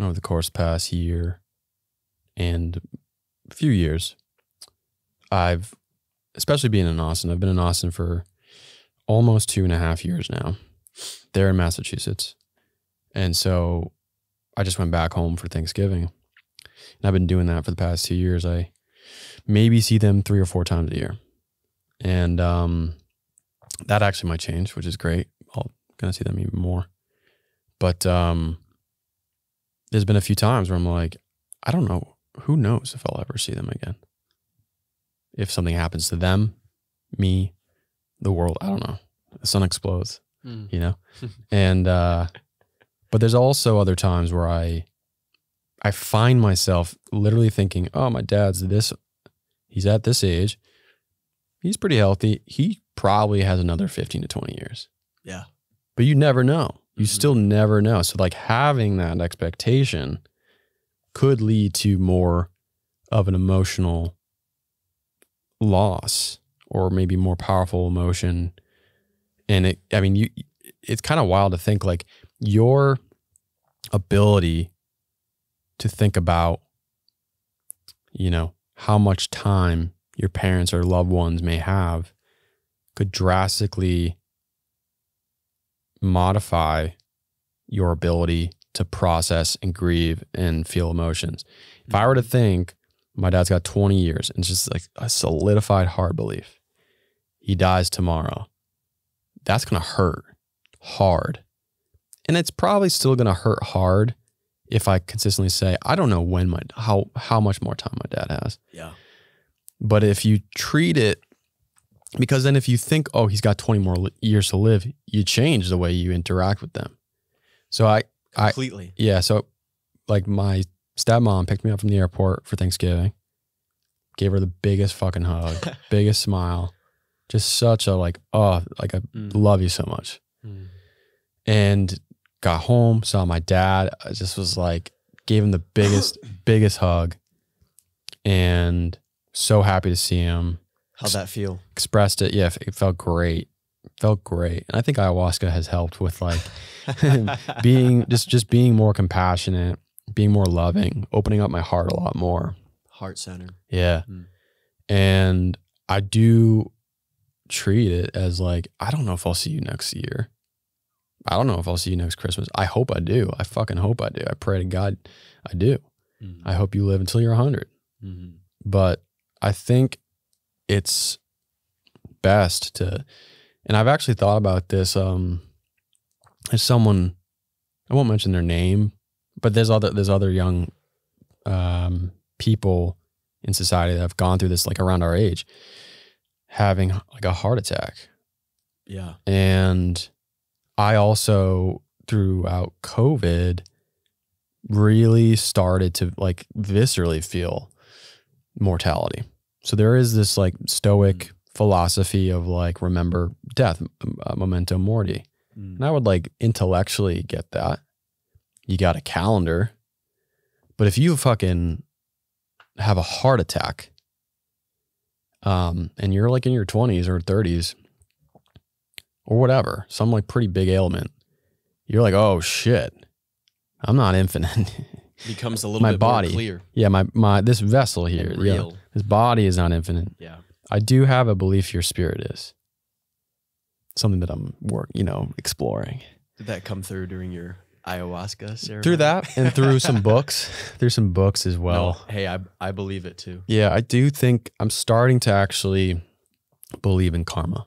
Over the course of the past year and a few years, especially being in Austin, I've been in Austin for almost 2.5 years now. They're in Massachusetts. And so I just went back home for Thanksgiving. And I've been doing that for the past 2 years. I maybe see them 3 or 4 times a year. And that actually might change, which is great. I'm going to see them even more. But there's been a few times where I'm like, I don't know. Who knows if I'll ever see them again? If something happens to them, me, the world, I don't know. The sun explodes, you know? And, but there's also other times where I I find myself literally thinking, oh, my dad's he's at this age. He's pretty healthy. He probably has another 15 to 20 years. Yeah. But you never know. You still never know. So like having that expectation could lead to more of an emotional loss or maybe more powerful emotion. And it's kind of wild to think like your ability to think about, how much time your parents or loved ones may have could drastically modify your ability to process and grieve and feel emotions. If I were to think my dad's got 20 years and it's just like a solidified hard belief, he dies tomorrow, that's going to hurt hard. And it's probably still going to hurt hard if I consistently say, I don't know how much more time my dad has. Yeah. But if you treat it, because then if you think, oh, he's got 20 more years to live, you change the way you interact with them. So Completely. Yeah. So like my stepmom picked me up from the airport for Thanksgiving, gave her the biggest fucking hug, biggest smile, just such a I love you so much. And got home, saw my dad. I just was like, gave him the biggest hug, and so happy to see him. How'd that feel? Expressed it. Yeah, it felt great. Felt great. And I think ayahuasca has helped with like being more compassionate, being more loving, opening up my heart a lot more. Heart centered. Yeah. And I do treat it as like, I don't know if I'll see you next year. I don't know if I'll see you next Christmas. I hope I do. I fucking hope I do. I pray to God I do. I hope you live until you're 100. But I think it's best to, and I've actually thought about this, as someone, I won't mention their name, but there's other young people in society that have gone through this, like around our age, having like a heart attack. Yeah. And I also, throughout COVID, really started to like viscerally feel mortality. So there is this like stoic philosophy of like, remember death, memento mori. And I would like intellectually get that. You got a calendar. But if you fucking have a heart attack, and you're like in your 20s or 30s or whatever, some like pretty big ailment, you're like, oh shit, I'm not infinite. Becomes a little bit more clear. Yeah, my this vessel here, and real. Yeah, this body is not infinite. Yeah. I do have a belief your spirit is. Something that I'm exploring. Did that come through during your ayahuasca ceremony? Through that and through some books. Through some books as well. No, hey, I believe it too. Yeah, I do think I'm starting to actually believe in karma.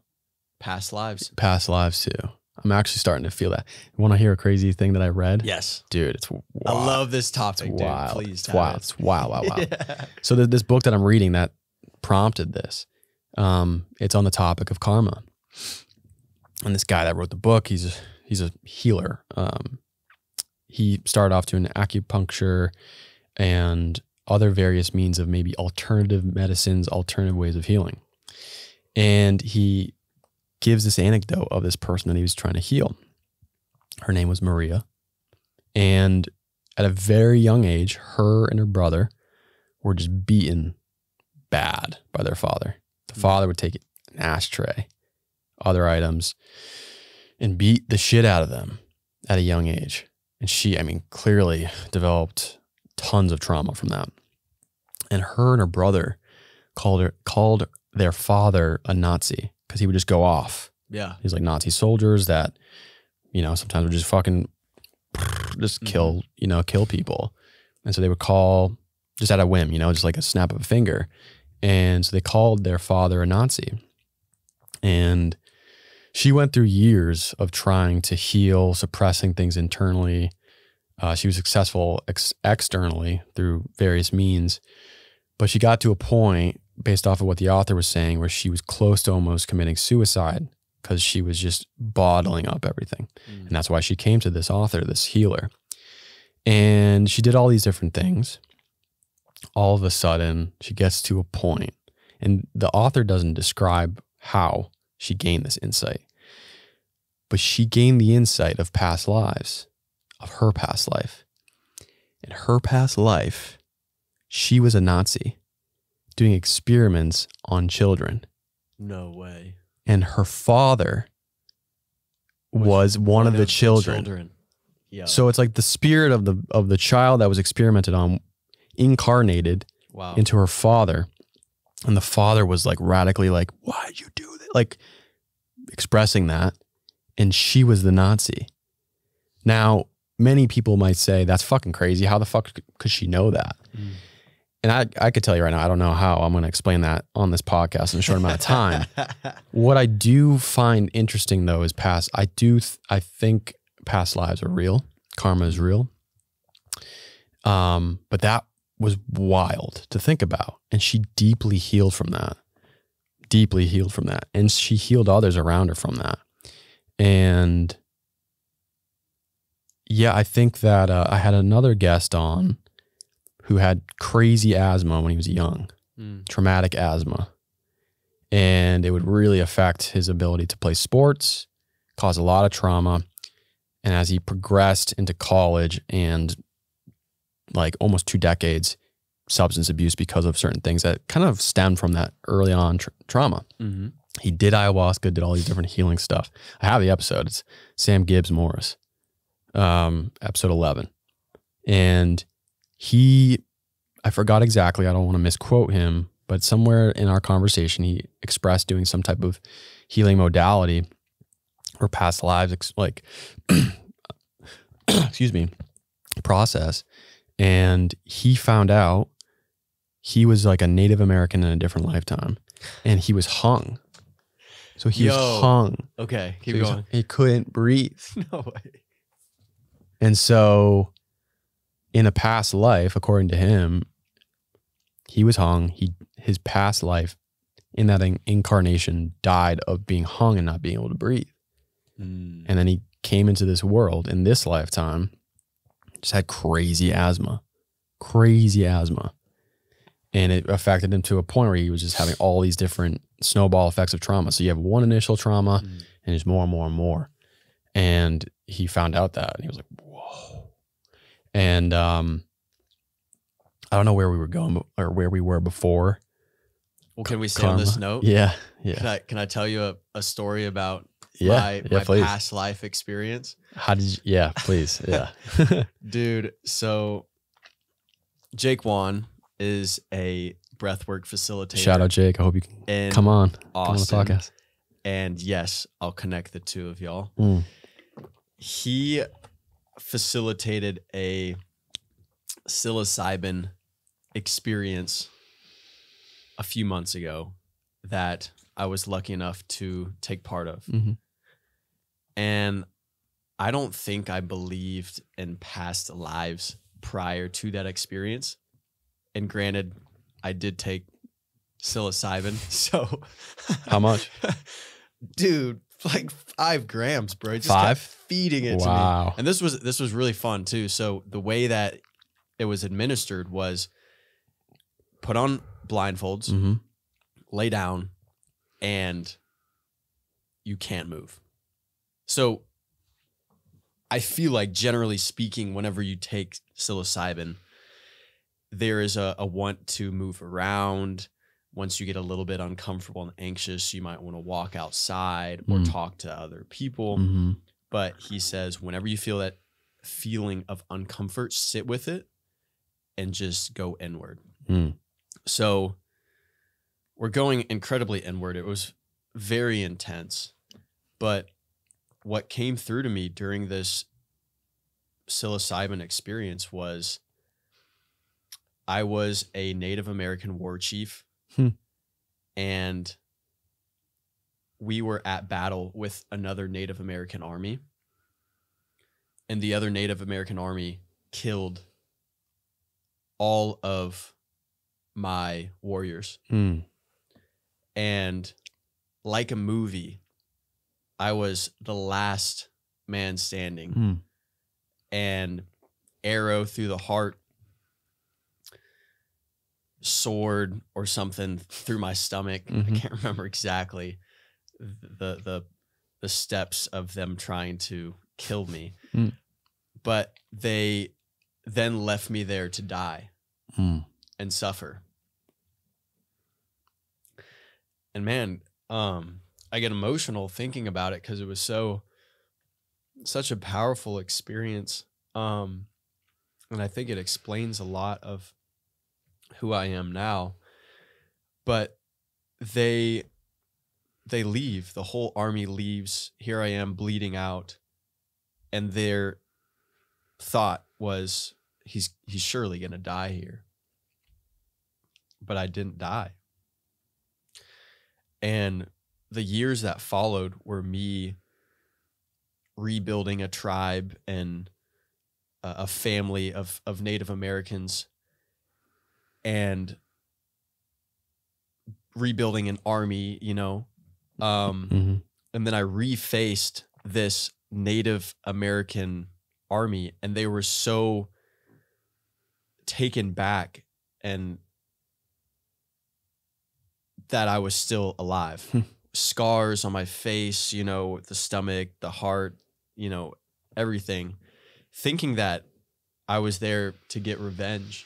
Past lives. Past lives too. I'm actually starting to feel that. You want to hear a crazy thing that I read? Yes. Dude, it's wild. I love this topic, it's dude. wild. Please it's tell wild. it. It's wild, wow. Yeah. So this book that I'm reading that prompted this, it's on the topic of karma. And this guy that wrote the book, he's a healer. He started off doing acupuncture and other various means of maybe alternative medicines, alternative ways of healing. And he gives this anecdote of this person that he was trying to heal. Her name was Maria. And at a very young age, her and her brother were just beaten bad by their father. The father would take an ashtray, other items, and beat the shit out of them at a young age. And she, clearly developed tons of trauma from that. And her and her brother called their father a Nazi because he would just go off. Yeah. He's like Nazi soldiers that, sometimes would just fucking kill people. And so they would call just at a whim, just like a snap of a finger. And so they called their father a Nazi. And she went through years of trying to heal, suppressing things internally. She was successful externally through various means, but she got to a point based off of what the author was saying where she was close to almost committing suicide because she was just bottling up everything. And that's why she came to this author, this healer. And she did all these different things. All of a sudden, she gets to a point, and the author doesn't describe how she gained this insight, but she gained the insight of past lives, of her past life. In her past life, she was a Nazi doing experiments on children. No way. And her father was one of the children. Yeah. So it's like the spirit of the child that was experimented on incarnated into her father. And the father was like radically like, why'd you do that? Like expressing that. And she was the Nazi. Now, many people might say, that's fucking crazy. How the fuck could she know that? Mm. And I could tell you right now, I don't know how I'm going to explain that on this podcast in a short amount of time. What I do find interesting though is I think past lives are real. Karma is real. But that was wild to think about. And she deeply healed from that. And she healed others around her from that. And yeah, I think that I had another guest on who had crazy asthma when he was young, traumatic asthma. And it would really affect his ability to play sports, cause a lot of trauma. And as he progressed into college and like almost 2 decades, substance abuse because of certain things that kind of stemmed from that early on trauma. Mm-hmm. He did ayahuasca, did all these different healing stuff. I have the episode. It's Sam Gibbs Morris, episode 11. And I forgot exactly, I don't want to misquote him, but somewhere in our conversation, he expressed doing some type of healing modality or past lives, excuse me, process. And he found out he was like a Native American in a different lifetime, and he was hung. So he was hung. Okay, keep going. He couldn't breathe. No way. And so in a past life, according to him, he was hung. His past life in that incarnation died of being hung and not being able to breathe. And then he came into this world in this lifetime, just had crazy asthma. And it affected him to a point where he was just having all these different snowball effects of trauma. So you have one initial trauma and there's more and more and more. And he found out that and he was like, whoa. And I don't know where we were going or where we were before. Well, can we stay on this note? Yeah. Can I tell you a story about my please. past life experience? How did you? Yeah, please. Yeah. Dude, so Jake Wan is a breathwork facilitator. Shout out Jake. I hope you can come on the podcast. And yes, I'll connect the two of y'all. He facilitated a psilocybin experience a few months ago that I was lucky enough to take part of. Mm-hmm. And I don't think I believed in past lives prior to that experience. And granted, I did take psilocybin. So how much? Dude, like 5 grams, bro. Just 5? kept feeding it to me. And this was really fun too. So the way that it was administered was put on blindfolds, lay down, and you can't move. So I feel like generally speaking, whenever you take psilocybin, there is a want to move around. Once you get a little bit uncomfortable and anxious, you might want to walk outside or talk to other people. Mm-hmm. But he says, whenever you feel that feeling of uncomfort, sit with it and just go inward. So we're going incredibly inward. It was very intense. But what came through to me during this psilocybin experience was I was a Native American war chief. And we were at battle with another Native American army. And the other Native American army killed all of my warriors. And like a movie, I was the last man standing. And arrow through the heart, sword or something through my stomach. I can't remember exactly the steps of them trying to kill me, but they then left me there to die and suffer. And man, I get emotional thinking about it because it was such a powerful experience. And I think it explains a lot of who I am now. But they leave, the whole army leaves. Here I am bleeding out. And their thought was, he's surely going to die here. But I didn't die. And the years that followed were me rebuilding a tribe and a family of Native Americans and rebuilding an army, you know. And then I refaced this Native American army, and they were so taken back and that I was still alive. Scars on my face, you know, the stomach, the heart, you know, everything, thinking that I was there to get revenge.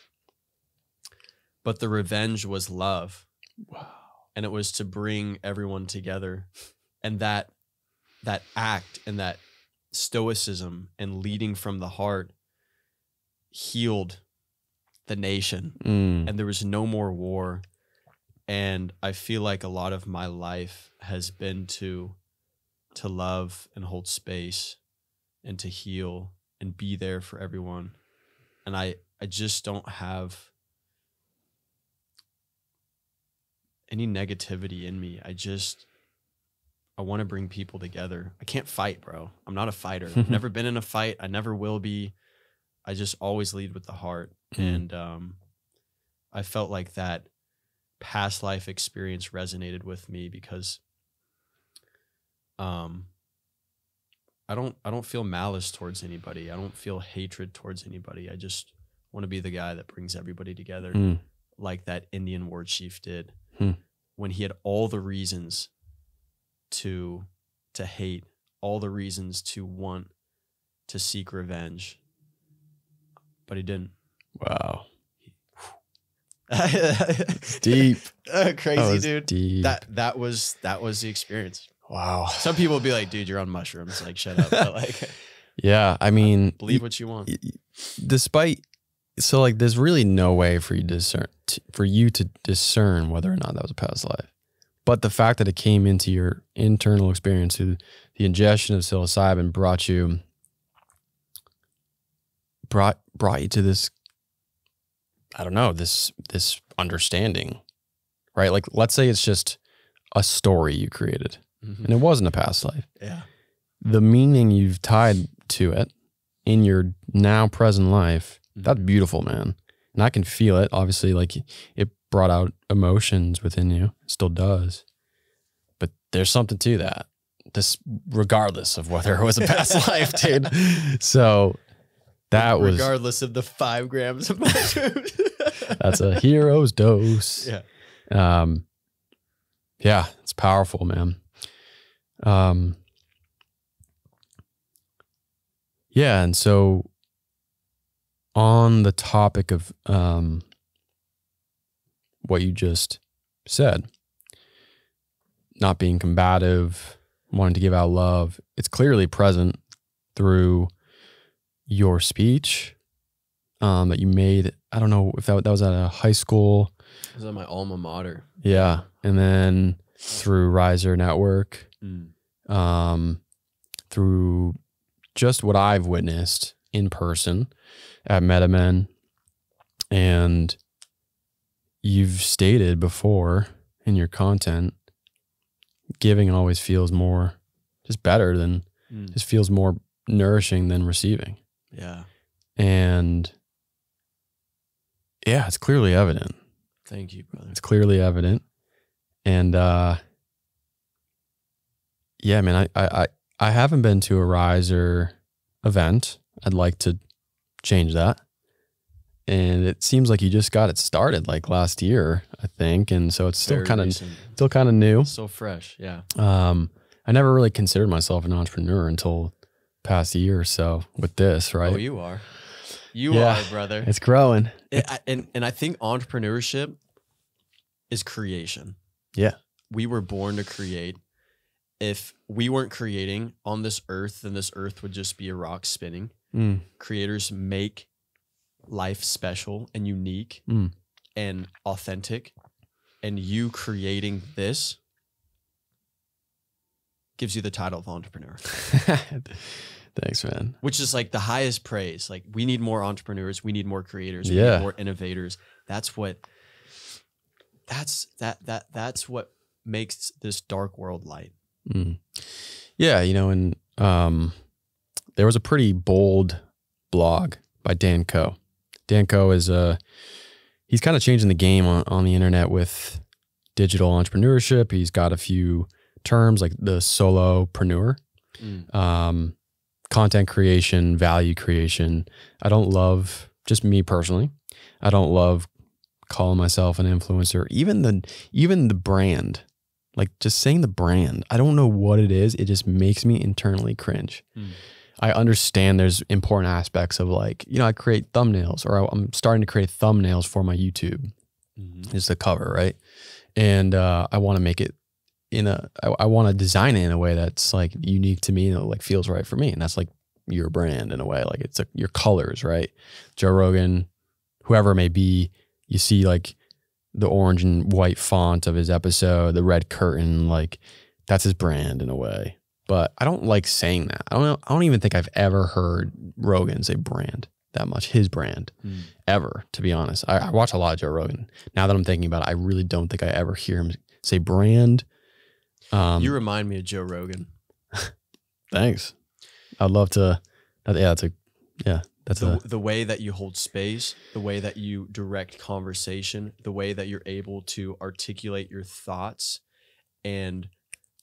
But the revenge was love. Wow. And it was to bring everyone together. And that act and that stoicism and leading from the heart healed the nation. And there was no more war. And I feel like a lot of my life has been to love and hold space and to heal and be there for everyone. And I just don't have any negativity in me. I want to bring people together. I can't fight, bro. I'm not a fighter. I've never been in a fight. I never will be. I just always lead with the heart. And I felt like that past life experience resonated with me because I don't feel malice towards anybody. I don't feel hatred towards anybody. I just want to be the guy that brings everybody together, like that Indian war chief did when he had all the reasons to hate, all the reasons to want to seek revenge, but he didn't. Wow. It's deep. Crazy, dude. Deep. That was the experience. Wow. Some people would be like, dude, you're on mushrooms. Like, shut up. But like, yeah, I mean, believe what you want. So like, there's really no way for you to discern whether or not that was a past life. But the fact that it came into your internal experience through the ingestion of psilocybin brought you to this, I don't know, this understanding, right? Like, let's say it's just a story you created and it wasn't a past life. Yeah. The meaning you've tied to it in your now present life, that's beautiful, man. And I can feel it. Obviously, like, it brought out emotions within you. It still does. But there's something to that. This, regardless of whether it was a past life, dude. So that was, regardless of the 5 grams of mushrooms. that's a hero's dose. Yeah. Yeah, it's powerful, man. Yeah, and so on the topic of what you just said, not being combative, wanting to give out love, it's clearly present through your speech that you made. I don't know if that was at a high school. It was at my alma mater. Yeah. And then through Riser Network, through just what I've witnessed in person at MetaMen. And you've stated before in your content, giving always feels more, just better than, just feels more nourishing than receiving. Yeah. And yeah, it's clearly evident. Thank you, brother. It's clearly evident. And yeah, man, I haven't been to a Riser event. I'd like to change that. And it seems like you just got it started like last year, I think. And so it's still kind of new. So fresh. Yeah. I never really considered myself an entrepreneur until past year or so with this, right? Oh, you are. You are, brother. It's growing. And I think entrepreneurship is creation. Yeah. We were born to create. If we weren't creating on this earth, then this earth would just be a rock spinning. Creators make life special and unique and authentic. And you creating this gives you the title of entrepreneur. Thanks, man. Which is like the highest praise. Like, we need more entrepreneurs. We need more creators. We need more innovators. That's what makes this dark world light. Yeah, you know, and there was a pretty bold blog by Dan Coe. Dan Coe is he's kind of changing the game on the internet with digital entrepreneurship. He's got a few terms like the solopreneur, content creation, value creation. I don't love, just me personally, I don't love calling myself an influencer. Even the brand, like just saying the brand, I don't know what it is. It just makes me internally cringe. I understand there's important aspects of, like, you know, I create thumbnails, or I'm starting to create thumbnails for my YouTube. Is the cover, right? And I want to make it I want to design it in a way that's like unique to me and it like feels right for me. And that's like your brand in a way, like it's your colors, right? Joe Rogan, whoever it may be, you see like the orange and white font of his episode, the red curtain, like that's his brand in a way. But I don't like saying that. I don't even think I've ever heard Rogan say brand that much, his brand, ever, to be honest. I watch a lot of Joe Rogan. Now that I'm thinking about it, I really don't think I ever hear him say brand. You remind me of Joe Rogan. Thanks. I'd love to. That's the way that you hold space, the way that you direct conversation, the way that you're able to articulate your thoughts and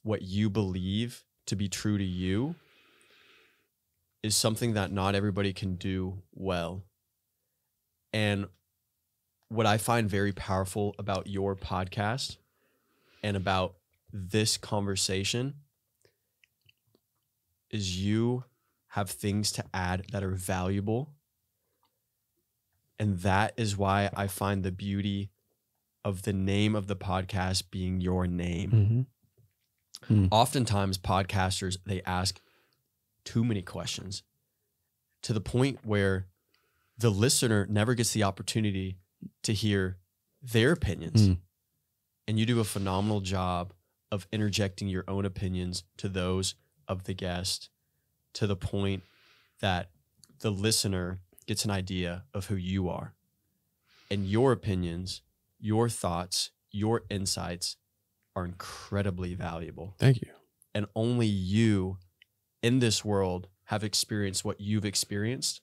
what you believe to be true to you is something that not everybody can do well. And what I find very powerful about your podcast and about this conversation is you have things to add that are valuable. And that is why I find the beauty of the name of the podcast being your name. Oftentimes podcasters, they ask too many questions to the point where the listener never gets the opportunity to hear their opinions. And you do a phenomenal job of interjecting your own opinions to those of the guest, to the point that the listener gets an idea of who you are. And your opinions, your thoughts, your insights are incredibly valuable. Thank you. And only you in this world have experienced what you've experienced.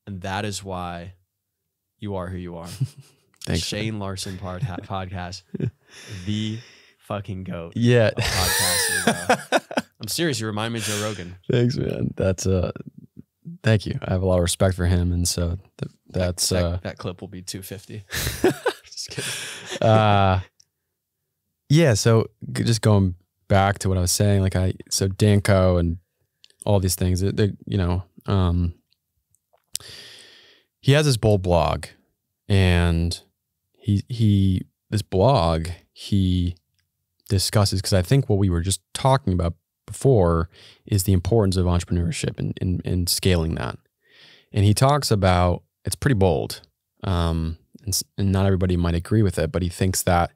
And that is why you are who you are. Thanks, Shane man. Larson podcast, the fucking GOAT. Yeah. Of podcasting, bro. I'm serious. You remind me of Joe Rogan. Thanks, man. That's thank you. I have a lot of respect for him, and so that's that clip will be 250. Just kidding. Yeah. So just going back to what I was saying, like so Dan Coe and all these things, they you know, he has this bold blog, and he discusses, because I think what we were just talking about before is the importance of entrepreneurship and scaling that. And he talks about, it's pretty bold, and not everybody might agree with it, but he thinks that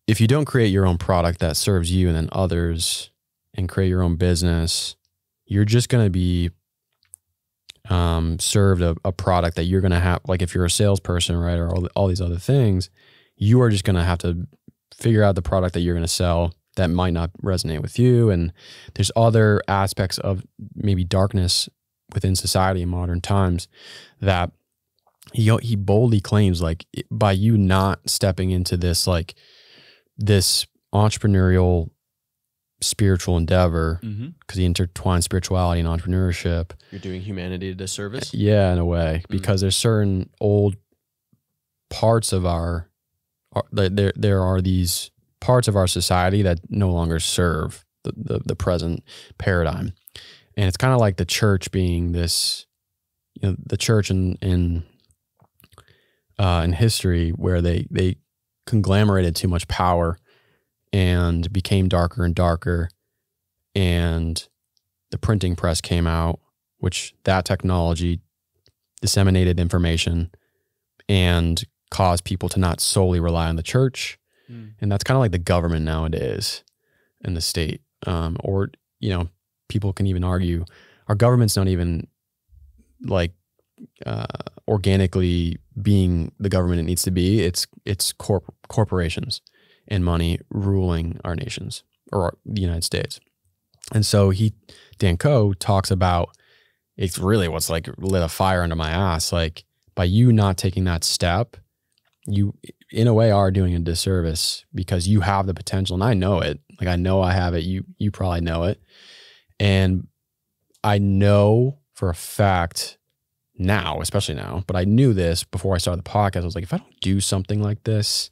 if you don't create your own product that serves you and then others and create your own business, you're just going to be served a product that you're going to have, like if you're a salesperson, right, or all these other things, you are just going to have to figure out the product that you're going to sell that might not resonate with you. And there's other aspects of maybe darkness within society in modern times that he boldly claims, like, by you not stepping into this, like this entrepreneurial spiritual endeavor Mm-hmm. because he intertwines spirituality and entrepreneurship. You're doing humanity a disservice. Yeah, in a way, because there's certain old parts of there are these parts of our society that no longer serve the present paradigm. And it's kind of like the church being this, the church in history where they conglomerated too much power and became darker and darker, and the printing press came out, which that technology disseminated information and caused people to not solely rely on the church. And that's kind of like the government nowadays and the state. Or, people can even argue our government's not even like organically being the government it needs to be. It's corporations and money ruling our nations or the United States. And so Dan Coe talks about, it's really what's like lit a fire under my ass. Like by you not taking that step, you in a way are doing a disservice because you have the potential, and I know it. Like I know I have it. You probably know it. And I know for a fact now, especially now, but I knew this before I started the podcast. I was like, if I don't do something like this,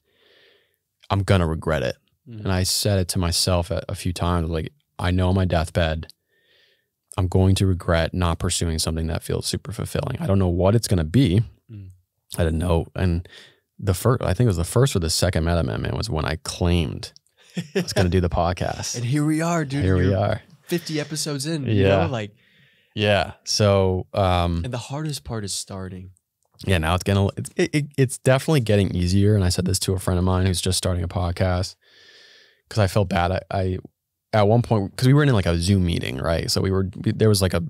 I'm going to regret it. And I said it to myself a few times, like, I know on my deathbed, I'm going to regret not pursuing something that feels super fulfilling. I don't know what it's going to be. I didn't know. And I think it was the first or the second Meta Amendment was when I claimed I was going to do the podcast. And here we are, dude. Here we are. 50 episodes in. Yeah. So, and the hardest part is starting. Yeah, now it's definitely getting easier. And I said this to a friend of mine who's just starting a podcast because I felt bad. I at one point, because we were in like a Zoom meeting, right? So there was like a,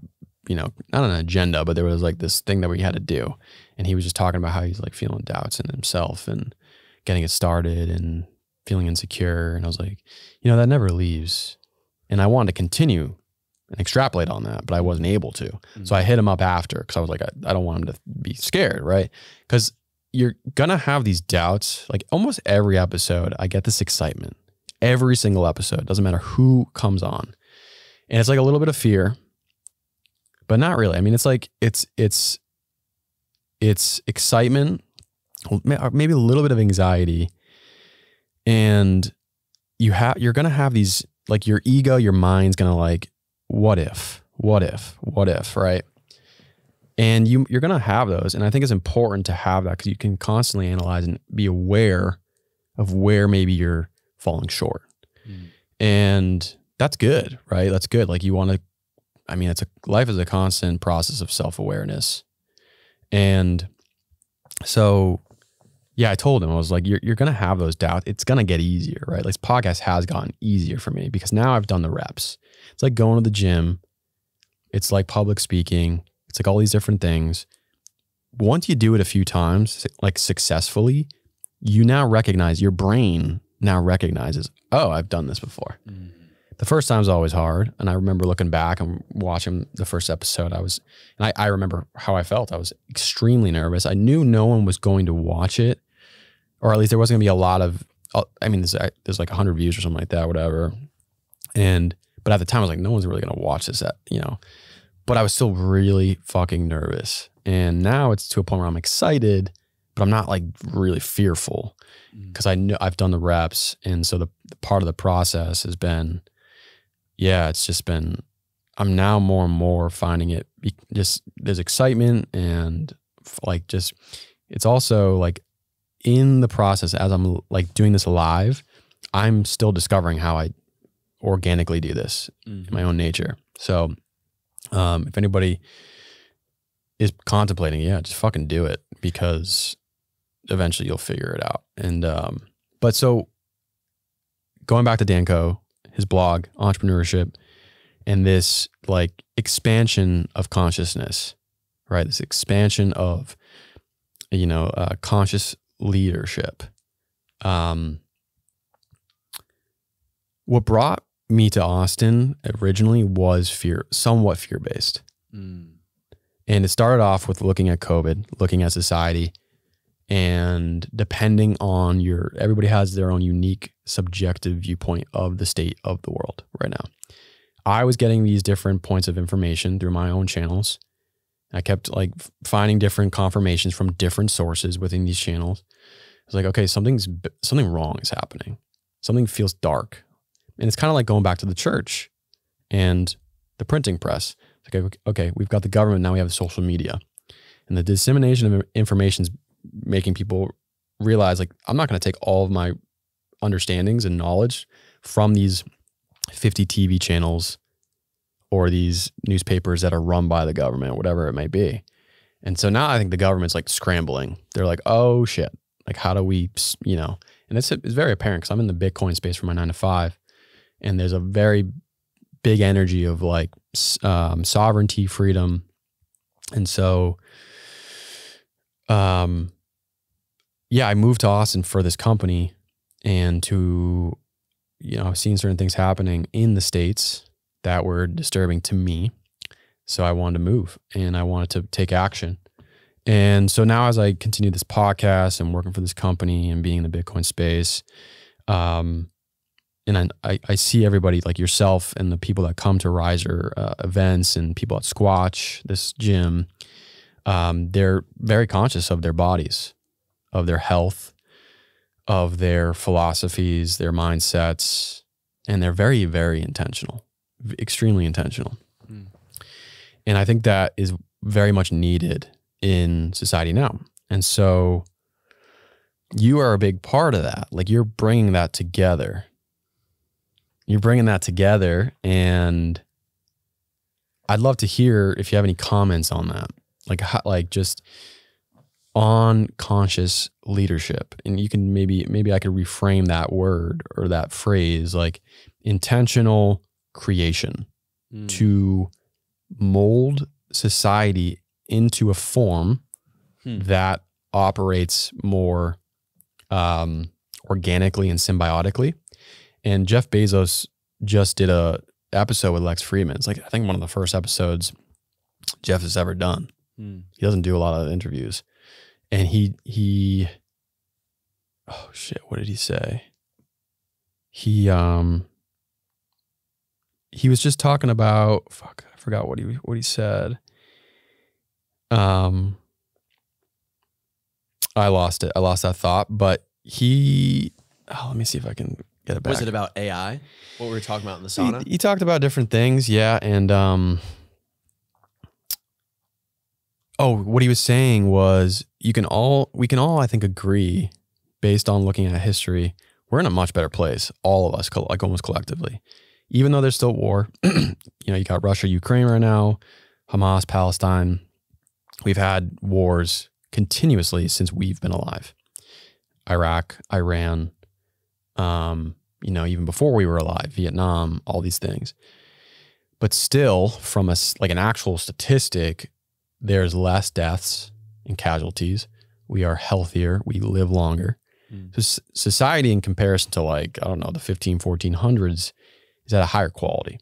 not an agenda, but there was like this thing that we had to do. And he was just talking about how he's like feeling doubts in himself and getting it started and feeling insecure. And I was like, that never leaves. And I wanted to continue and extrapolate on that, but I wasn't able to. So I hit him up after because I was like, I don't want him to be scared, right? Because you're going to have these doubts. Like almost every episode, I get this excitement. Every single episode, doesn't matter who comes on. And it's like a little bit of fear, but not really. I mean, it's like, it's excitement, maybe a little bit of anxiety. And you're going to have these, like your ego, your mind's going to like, what if, right? And you're going to have those. And I think it's important to have that because you can constantly analyze and be aware of where maybe you're falling short. And that's good, right? That's good. Like life is a constant process of self-awareness. And so, yeah, I told him, I was like, you're going to have those doubts. It's going to get easier, right? Like this podcast has gotten easier for me because now I've done the reps. It's like going to the gym. It's like public speaking. It's like all these different things. Once you do it a few times, like successfully, you now recognize, your brain now recognizes, oh, I've done this before. The first time's always hard. And I remember looking back and watching the first episode, I remember how I felt. I was extremely nervous. I knew no one was going to watch it, or at least there wasn't gonna be a lot of, there's like 100 views or something like that, whatever. But at the time I was like, no one's really gonna watch this, but I was still really fucking nervous. And now it's to a point where I'm excited, but I'm not like really fearful because I know I've done the reps. And so the part of the process has been, it's just been, I'm now more and more finding it just, there's excitement and like, just, it's also like in the process as I'm like doing this live, I'm still discovering how I organically do this in my own nature. So if anybody is contemplating, just fucking do it because eventually you'll figure it out. And, but so going back to Dan Coe, his blog, entrepreneurship, and this like expansion of consciousness, right? This expansion of, conscious leadership. What brought me to Austin originally was somewhat fear-based. And it started off with looking at COVID, looking at society, And depending on everybody has their own unique subjective viewpoint of the state of the world right now. I was getting these different points of information through my own channels. I kept like finding different confirmations from different sources within these channels. It's like, okay, something wrong is happening. Something feels dark. And it's kind of like going back to the church and the printing press. It's like, okay, we've got the government, now we have social media. And the dissemination of information is making people realize, like, I'm not going to take all of my understandings and knowledge from these 50 TV channels or these newspapers that are run by the government, whatever it may be. And so now I think the government's like scrambling. They're like, oh shit, like how do we, and it's very apparent because I'm in the Bitcoin space for my 9 to 5. And there's a very big energy of like sovereignty, freedom. And so, I moved to Austin for this company and to, seeing certain things happening in the States that were disturbing to me. So I wanted to move and I wanted to take action. And so now as I continue this podcast and working for this company and being in the Bitcoin space, and I see everybody like yourself and the people that come to Riser events and people at Squatch, this gym, they're very conscious of their bodies, of their health, of their philosophies, their mindsets, and they're very, very intentional, extremely intentional. Mm. And I think that is very much needed in society now. And so you are a big part of that. Like you're bringing that together. And I'd love to hear if you have any comments on that. Like just on conscious leadership. And you can maybe I could reframe that word or that phrase, like intentional creation to mold society into a form that operates more organically and symbiotically. And Jeff Bezos just did a episode with Lex Fridman. It's like, I think one of the first episodes Jeff has ever done. He doesn't do a lot of interviews. And he oh shit, what did he say? He was just talking about, I forgot what he said. I lost it. I lost that thought, but let me see if I can get it back. Was it about AI? What we were talking about in the sauna? He talked about different things. Yeah. And, what he was saying was we can all, I think, agree based on looking at history, we're in a much better place. All of us, like almost collectively, even though there's still war. You got Russia, Ukraine right now, Hamas, Palestine. We've had wars continuously since we've been alive. Iraq, Iran, even before we were alive, Vietnam, all these things. But still, from an actual statistic, there's less deaths and casualties. We are healthier. We live longer. So society, in comparison to the 1400s, is at a higher quality.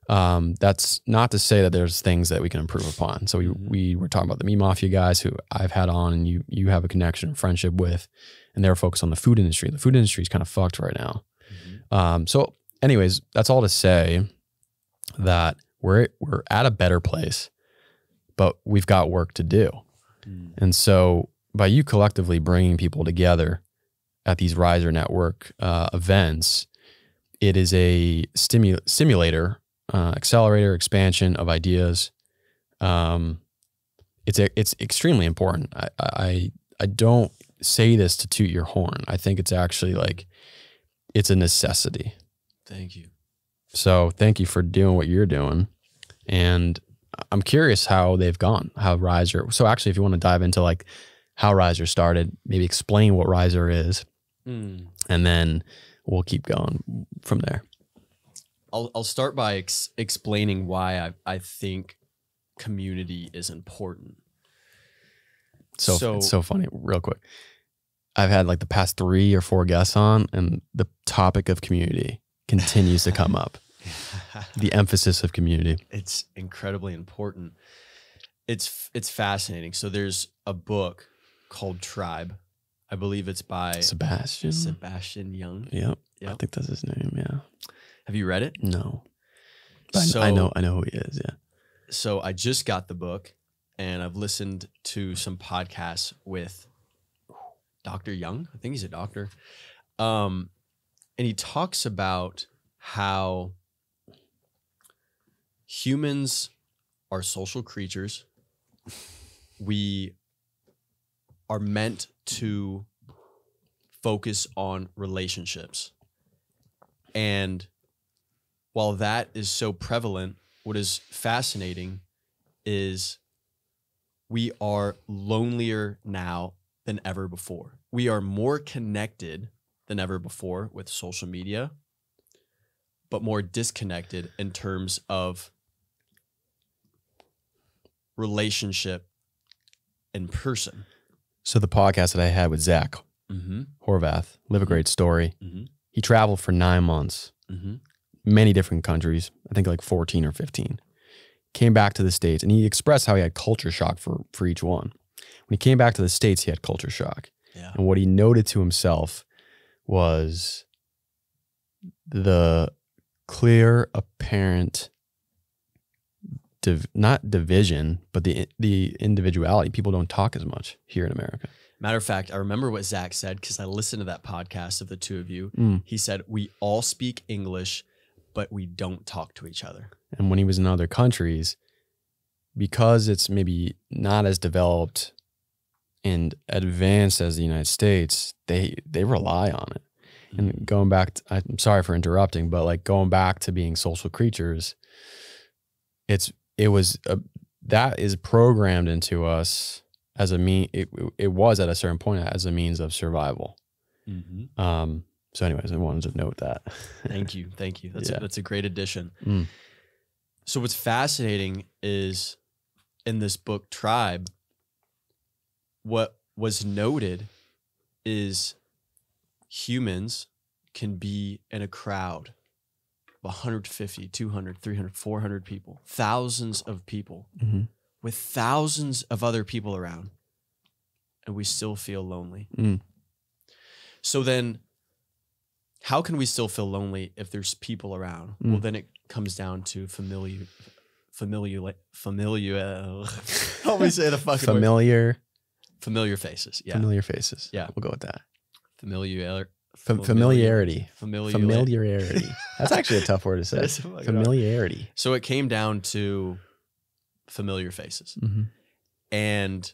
That's not to say that there's things that we can improve upon. So we were talking about the meat mafia guys who I've had on, and you have a connection and friendship with, and they're focused on the food industry. The food industry is kind of fucked right now. So anyways, that's all to say that we're at a better place, but we've got work to do. And so by you collectively bringing people together at these Riser Network events, it is a simulator, accelerator, expansion of ideas. It's extremely important. I don't say this to toot your horn. I think it's actually it's a necessity. Thank you. So thank you for doing what you're doing. And I'm curious how they've gone, how Riser. So actually, if you want to dive into how Riser started, maybe explain what Riser is, and then we'll keep going from there. I'll start by explaining why I think community is important. So it's so funny, real quick. I've had the past 3 or 4 guests on, and the topic of community continues to come up. The emphasis of community. It's incredibly important. It's fascinating. So there's a book called Tribe. I believe it's by Sebastian Young. Yep. I think that's his name. Yeah. Have you read it? No. But So, I know who he is. Yeah. So I just got the book, and I've listened to some podcasts with Dr. Young. I think he's a doctor. And he talks about how humans are social creatures. We are meant to focus on relationships. And while that is so prevalent, what is fascinating is we are lonelier now than ever before. We are more connected than ever before with social media, but more disconnected in terms of relationship in person. So the podcast that I had with Zach Horvath, Live a Great Story, he traveled for 9 months, many different countries, I think like 14 or 15. Came back to the States, and he expressed how he had culture shock for each one. When he came back to the States, he had culture shock. Yeah. And what he noted to himself was the clear, apparent, not division, but the individuality. People don't talk as much here in America. Matter of fact, I remember what Zach said because I listened to that podcast of the two of you. He said, we all speak English, but we don't talk to each other. And when he was in other countries, because it's maybe not as developed and advanced as the United States, they rely on it. And going back, I'm sorry for interrupting, but like going back to being social creatures, that is programmed into us as it was at a certain point as a means of survival. So anyways, I wanted to note that. Thank you. That's a great addition. So what's fascinating is in this book, Tribe, what was noted is humans can be in a crowd of 150, 200, 300, 400 people, thousands of people with thousands of other people around, and we still feel lonely. So then how can we still feel lonely if there's people around? Well, then it comes down to familiar. Help me say the fucking familiar faces. Yeah. Familiar faces. Yeah. We'll go with that. Familiarity. Familiarity. That's actually a tough word to say. Familiarity. So it came down to familiar faces. And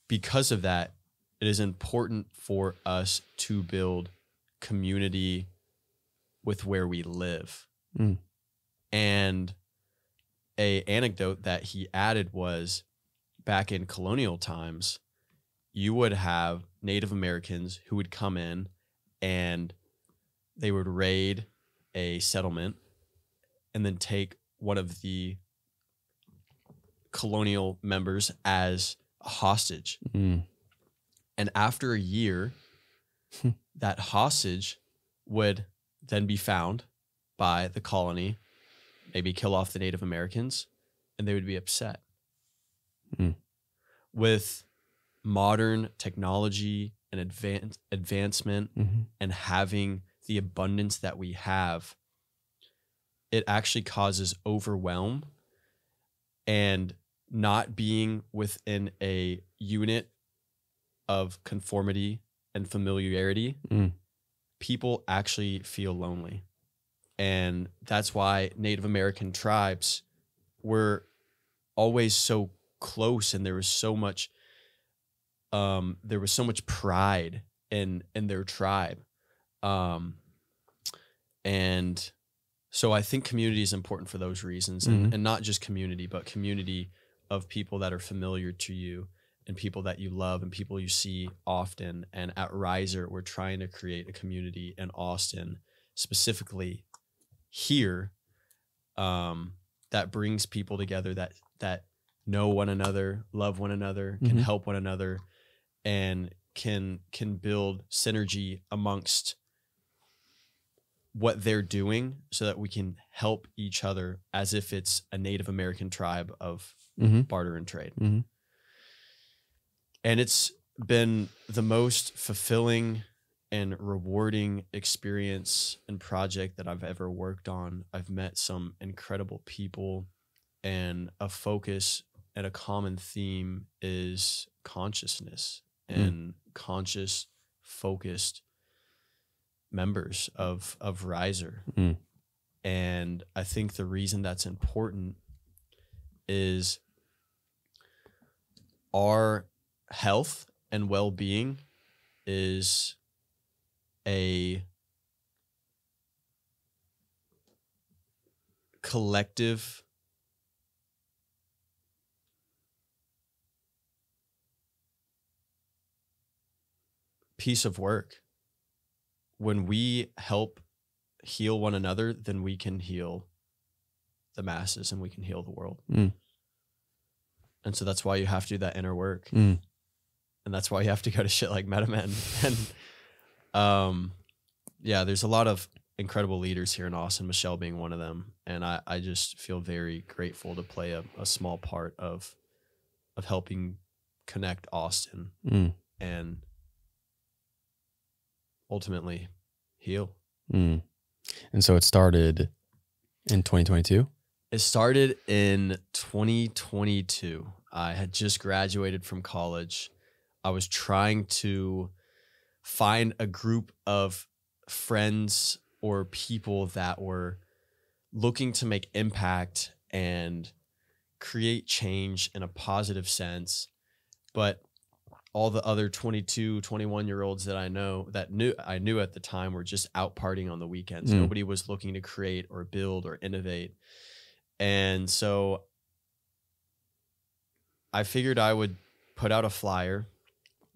because of that, it is important for us to build community with where we live. And a anecdote that he added was back in colonial times, you would have Native Americans who would come in and they would raid a settlement and then take one of the colonial members as a hostage. And after a year, that hostage would then be found by the colony, maybe kill off the Native Americans, and they would be upset. With modern technology and advancement and having the abundance that we have, it actually causes overwhelm, and not being within a unit of conformity and familiarity, people actually feel lonely. And that's why Native American tribes were always so close, and there was so much pride in their tribe. And so I think community is important for those reasons, and not just community, but community of people that are familiar to you and people that you love and people you see often. And at Riser, we're trying to create a community in Austin, specifically here, that brings people together that know one another, love one another, can help one another, and can build synergy amongst what they're doing so that we can help each other as if it's a Native American tribe of barter and trade. And it's been the most fulfilling and rewarding experience and project that I've ever worked on. I've met some incredible people, and a focus and a common theme is consciousness and conscious, focused members of Riser. And I think the reason that's important is our health and well-being is a collective piece of work. When we help heal one another, then we can heal the masses and we can heal the world. And so that's why you have to do that inner work. And that's why you have to go to shit like MetaMen. And yeah, there's a lot of incredible leaders here in Austin, Michelle being one of them. And I just feel very grateful to play a small part of helping connect Austin and ultimately heal. And so it started in 2022? It started in 2022. I had just graduated from college. I was trying to find a group of friends or people that were looking to make impact and create change in a positive sense. But all the other 22, 21-year-olds that I knew at the time were just out partying on the weekends. Nobody was looking to create or build or innovate. And so I figured I would put out a flyer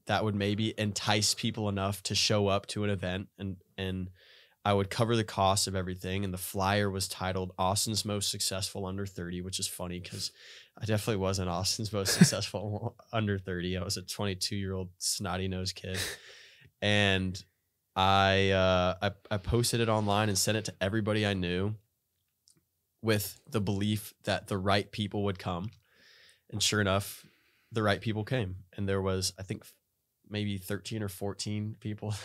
that would maybe entice people enough to show up to an event, and I would cover the cost of everything. And the flyer was titled Austin's Most Successful Under 30, which is funny because I definitely wasn't Austin's most successful under 30. I was a 22-year-old snotty-nosed kid. And I posted it online and sent it to everybody I knew with the belief that the right people would come. And sure enough, the right people came. And there was, I think, maybe 13 or 14 people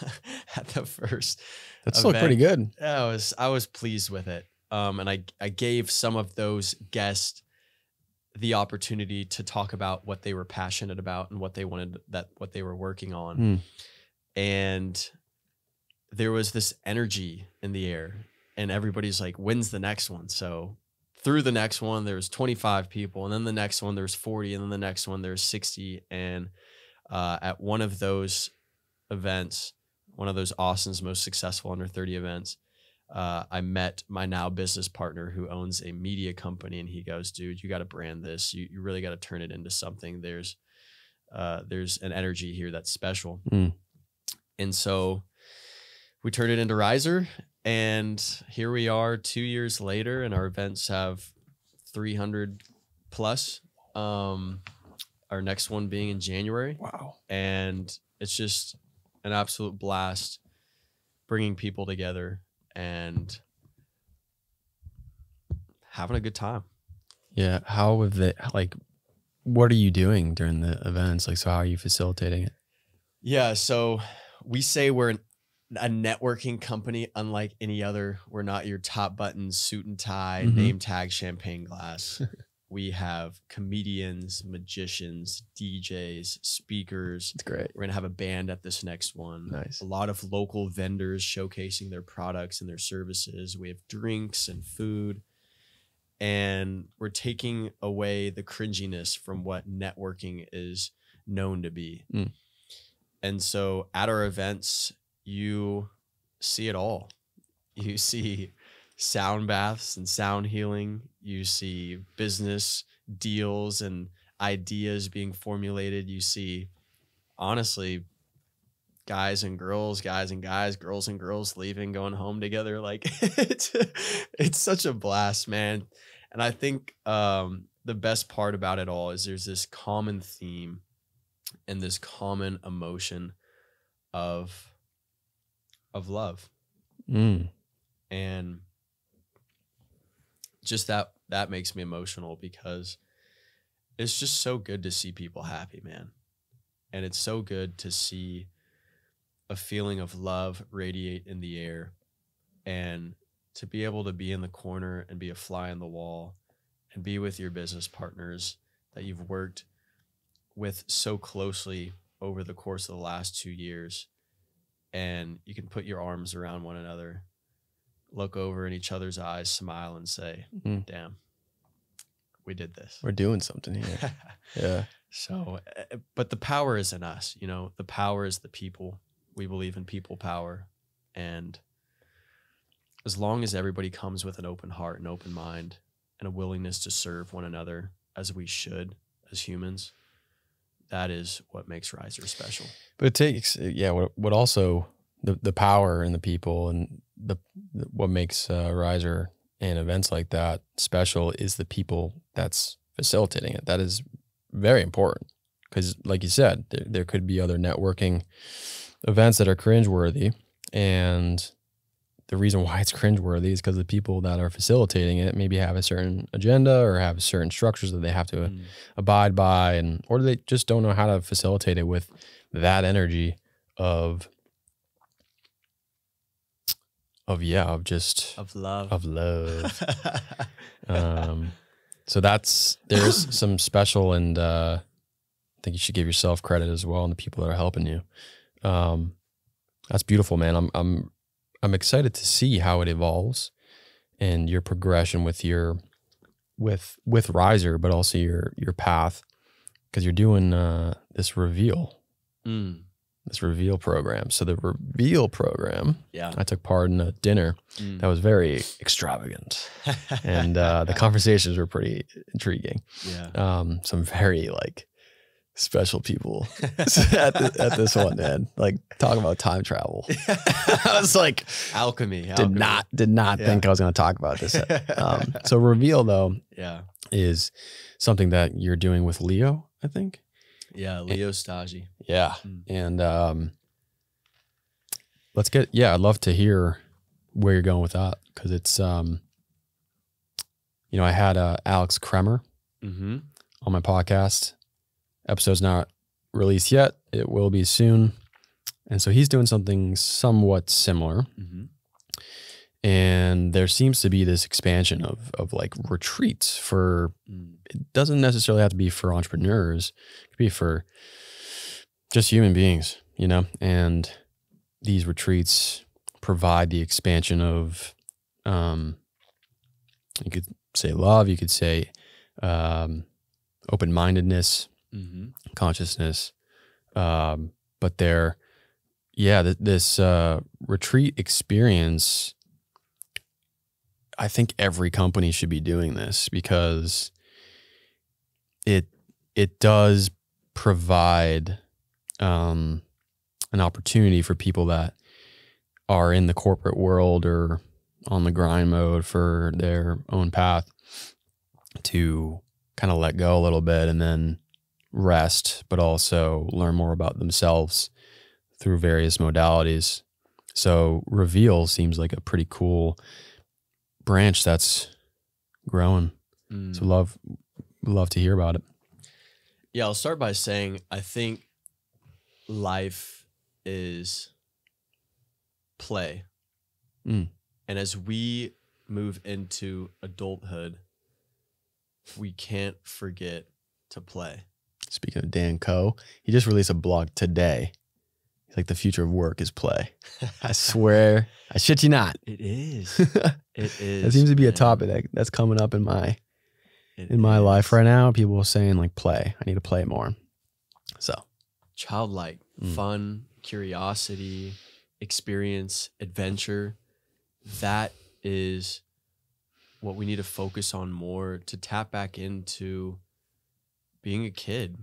at the first. That's still pretty good. I was pleased with it. And I gave some of those guests the opportunity to talk about what they were passionate about and what they wanted, what they were working on. And there was this energy in the air, and everybody's like, when's the next one? So through the next one, there was 25 people, and then the next one, there's 40, and then the next one, there's 60. And at one of those events, one of those Austin's Most Successful Under 30 events, I met my now business partner who owns a media company, and he goes, dude, you got to brand this. You really got to turn it into something. There's an energy here that's special. And so we turned it into Riser, and here we are 2 years later, and our events have 300 plus. Our next one being in January. Wow. And it's just an absolute blast bringing people together and having a good time. Yeah. How have they, like, what are you doing during the events? Like, so how are you facilitating it? Yeah. So we say we're a networking company unlike any other. We're not your top button suit and tie, name tag, champagne glass. We have comedians, magicians, DJs, speakers. It's great. We're going to have a band at this next one. Nice. A lot of local vendors showcasing their products and their services. We have drinks and food. And we're taking away the cringiness from what networking is known to be. And so at our events, you see it all. You see sound baths and sound healing. You see business deals and ideas being formulated. You see, honestly, guys and girls, guys and guys, girls and girls leaving, going home together. Like it's such a blast, man. And I think the best part about it all is there's this common theme and this common emotion of love. And just that makes me emotional because it's just so good to see people happy, man. And it's so good to see a feeling of love radiate in the air, and to be able to be in the corner and be a fly on the wall and be with your business partners that you've worked with so closely over the course of the last 2 years. And you can put your arms around one another, look over in each other's eyes, smile, and say, damn, we did this. We're doing something here. Yeah. So, but the power is in us, you know, the power is the people. We believe in people power. And as long as everybody comes with an open heart and open mind and a willingness to serve one another as we should as humans, that is what makes Riser special. But it takes, what also the power in the people, and what makes Riser and events like that special is the people that's facilitating it. That is very important, because like you said, there could be other networking events that are cringeworthy, and the reason why it's cringeworthy is because the people that are facilitating it maybe have a certain agenda or have certain structures that they have to abide by, or they just don't know how to facilitate it with that energy of love. So there's some special, and I think you should give yourself credit as well, and the people that are helping you. That's beautiful, man. I'm excited to see how it evolves and your progression with with Riser, but also your path, because you're doing this reveal program. So the reveal program, I took part in a dinner that was very extravagant, and the conversations were pretty intriguing. Some very special people at this one, man. Talking about time travel. I was like, alchemy. Did not think I was going to talk about this. So reveal, though, is something that you're doing with Leo, I think. Yeah, Leo Stagi. Yeah. And I'd love to hear where you're going with that, because it's, I had Alex Kremer on my podcast. Episode's not released yet. It will be soon. And so he's doing something somewhat similar. And there seems to be this expansion of retreats for, it doesn't necessarily have to be for entrepreneurs. It could be for just human beings, and these retreats provide the expansion of, you could say love, you could say open-mindedness, consciousness. But this retreat experience, I think every company should be doing this, because it does provide an opportunity for people that are in the corporate world or on the grind mode for their own path to kind of let go a little bit and then rest, but also learn more about themselves through various modalities. So Reveal seems like a pretty cool branch that's growing. So love to hear about it. Yeah, I'll start by saying I think life is play. And as we move into adulthood, we can't forget to play. Speaking of Dan Coe, he just released a blog today. He's like, the future of work is play. I swear, I shit you not. It is. It is. That seems to be a topic that's coming up in my life right now. People are saying play. I need to play more. So childlike, fun, curiosity, experience, adventure. That is what we need to focus on more, to tap back into being a kid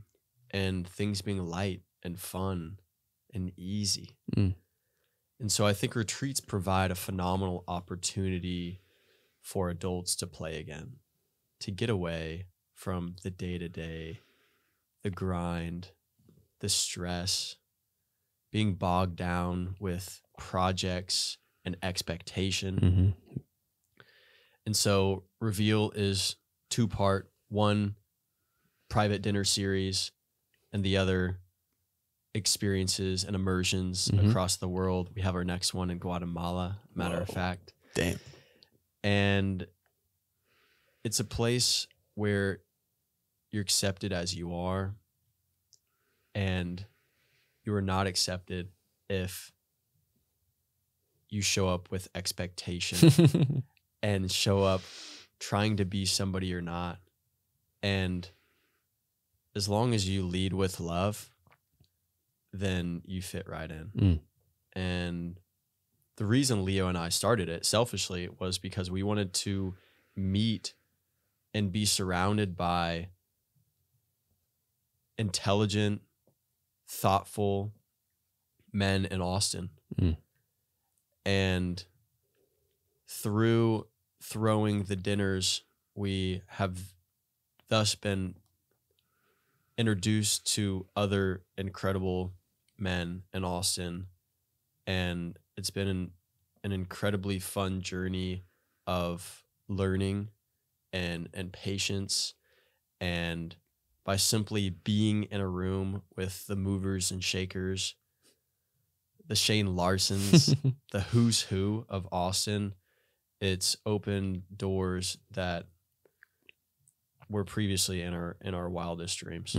and things being light and fun and easy. And so I think retreats provide a phenomenal opportunity for adults to play again, to get away from the day-to-day, the grind, the stress, being bogged down with projects and expectation. And so Reveal is 2-part, one private dinner series and the other experiences and immersions across the world. We have our next one in Guatemala, matter of fact. Damn. And it's a place where you're accepted as you are, and you are not accepted if you show up with expectation and show up trying to be somebody you're not. And as long as you lead with love, then you fit right in. And the reason Leo and I started it selfishly was because we wanted to meet and be surrounded by intelligent, thoughtful men in Austin. And through throwing the dinners, we have thus been introduced to other incredible men in Austin. And it's been an incredibly fun journey of learning and patience. And by simply being in a room with the movers and shakers, the Shane Larsons, the who's who of Austin, it's opened doors that were previously in our wildest dreams.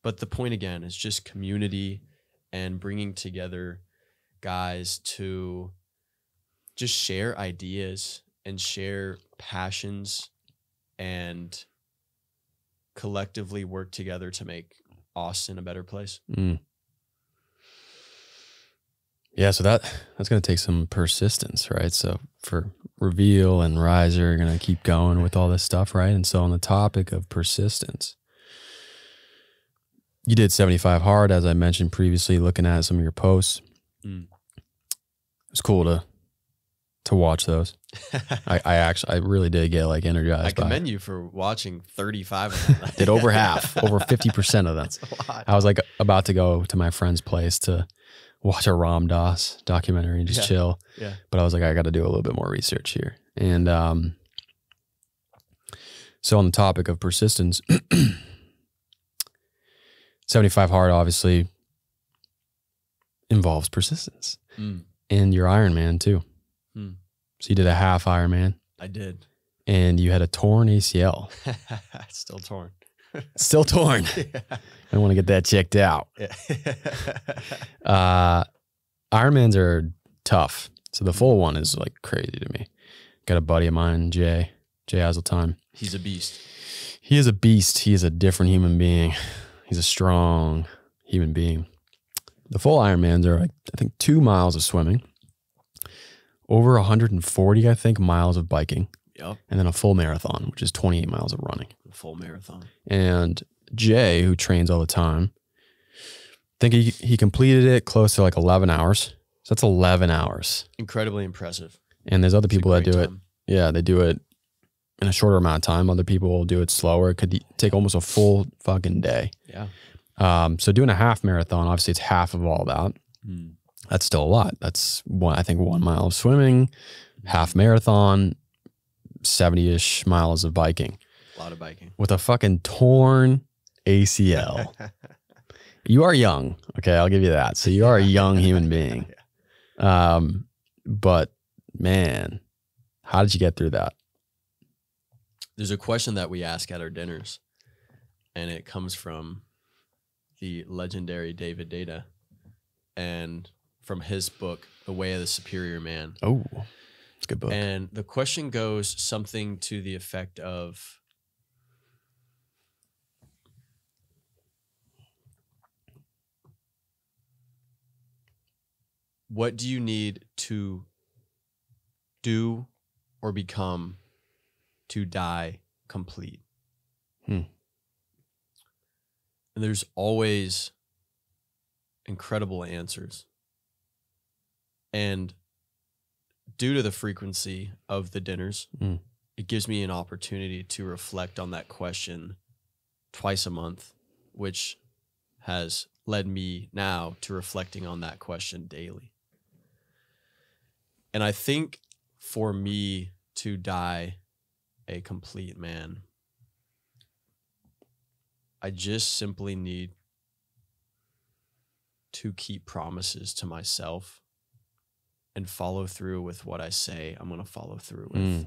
But the point again is just community and bringing together guys to just share ideas and share passions and collectively work together to make Austin a better place. Yeah, so that's going to take some persistence, right? So for Reveal and Riser, you're going to keep going with all this stuff, right? And so on the topic of persistence, you did 75 Hard, as I mentioned previously, looking at some of your posts. It was cool to watch those. I really did get like energized. I commend you for watching 35 of them. Did over half, over 50% of them. That's a lot. I was like about to go to my friend's place to watch a Ram Dass documentary and just chill. Yeah. But I was like, I got to do a little bit more research here. And so on the topic of persistence, 75 Hard obviously involves persistence. And your Ironman too. So you did a half Ironman. I did. And you had a torn ACL. Still torn. Still torn. Yeah. I want to get that checked out. Yeah. Ironmans are tough. So the full one is like crazy to me. Got a buddy of mine, Jay Hazeltine. He's a beast. He is a beast. He is a different human being. He's a strong human being. The full Ironmans are like, I think 2 miles of swimming, over 140, I think, miles of biking. Yep. And then a full marathon, which is 28 miles of running. Full marathon. And Jay, who trains all the time, I think he completed it close to like 11 hours. So that's 11 hours. Incredibly impressive. And there's other people that do it. Time. Yeah, they do it in a shorter amount of time. Other people will do it slower. It could take almost a full fucking day. Yeah. So doing a half marathon, obviously it's half of all that. That's still a lot. That's I think 1 mile of swimming, half marathon, 70-ish miles of biking. A lot of biking. With a fucking torn ACL. You are young. Okay, I'll give you that. So you are a young human being. But man, how did you get through that? There's a question that we ask at our dinners, and it comes from the legendary David Data and from his book, The Way of the Superior Man. Oh, it's a good book. And the question goes something to the effect of, what do you need to do or become to die complete? And there's always incredible answers. And due to the frequency of the dinners, it gives me an opportunity to reflect on that question twice a month, which has led me now to reflecting on that question daily. And I think for me to die a complete man, I just simply need to keep promises to myself and follow through with what I say I'm going to follow through with.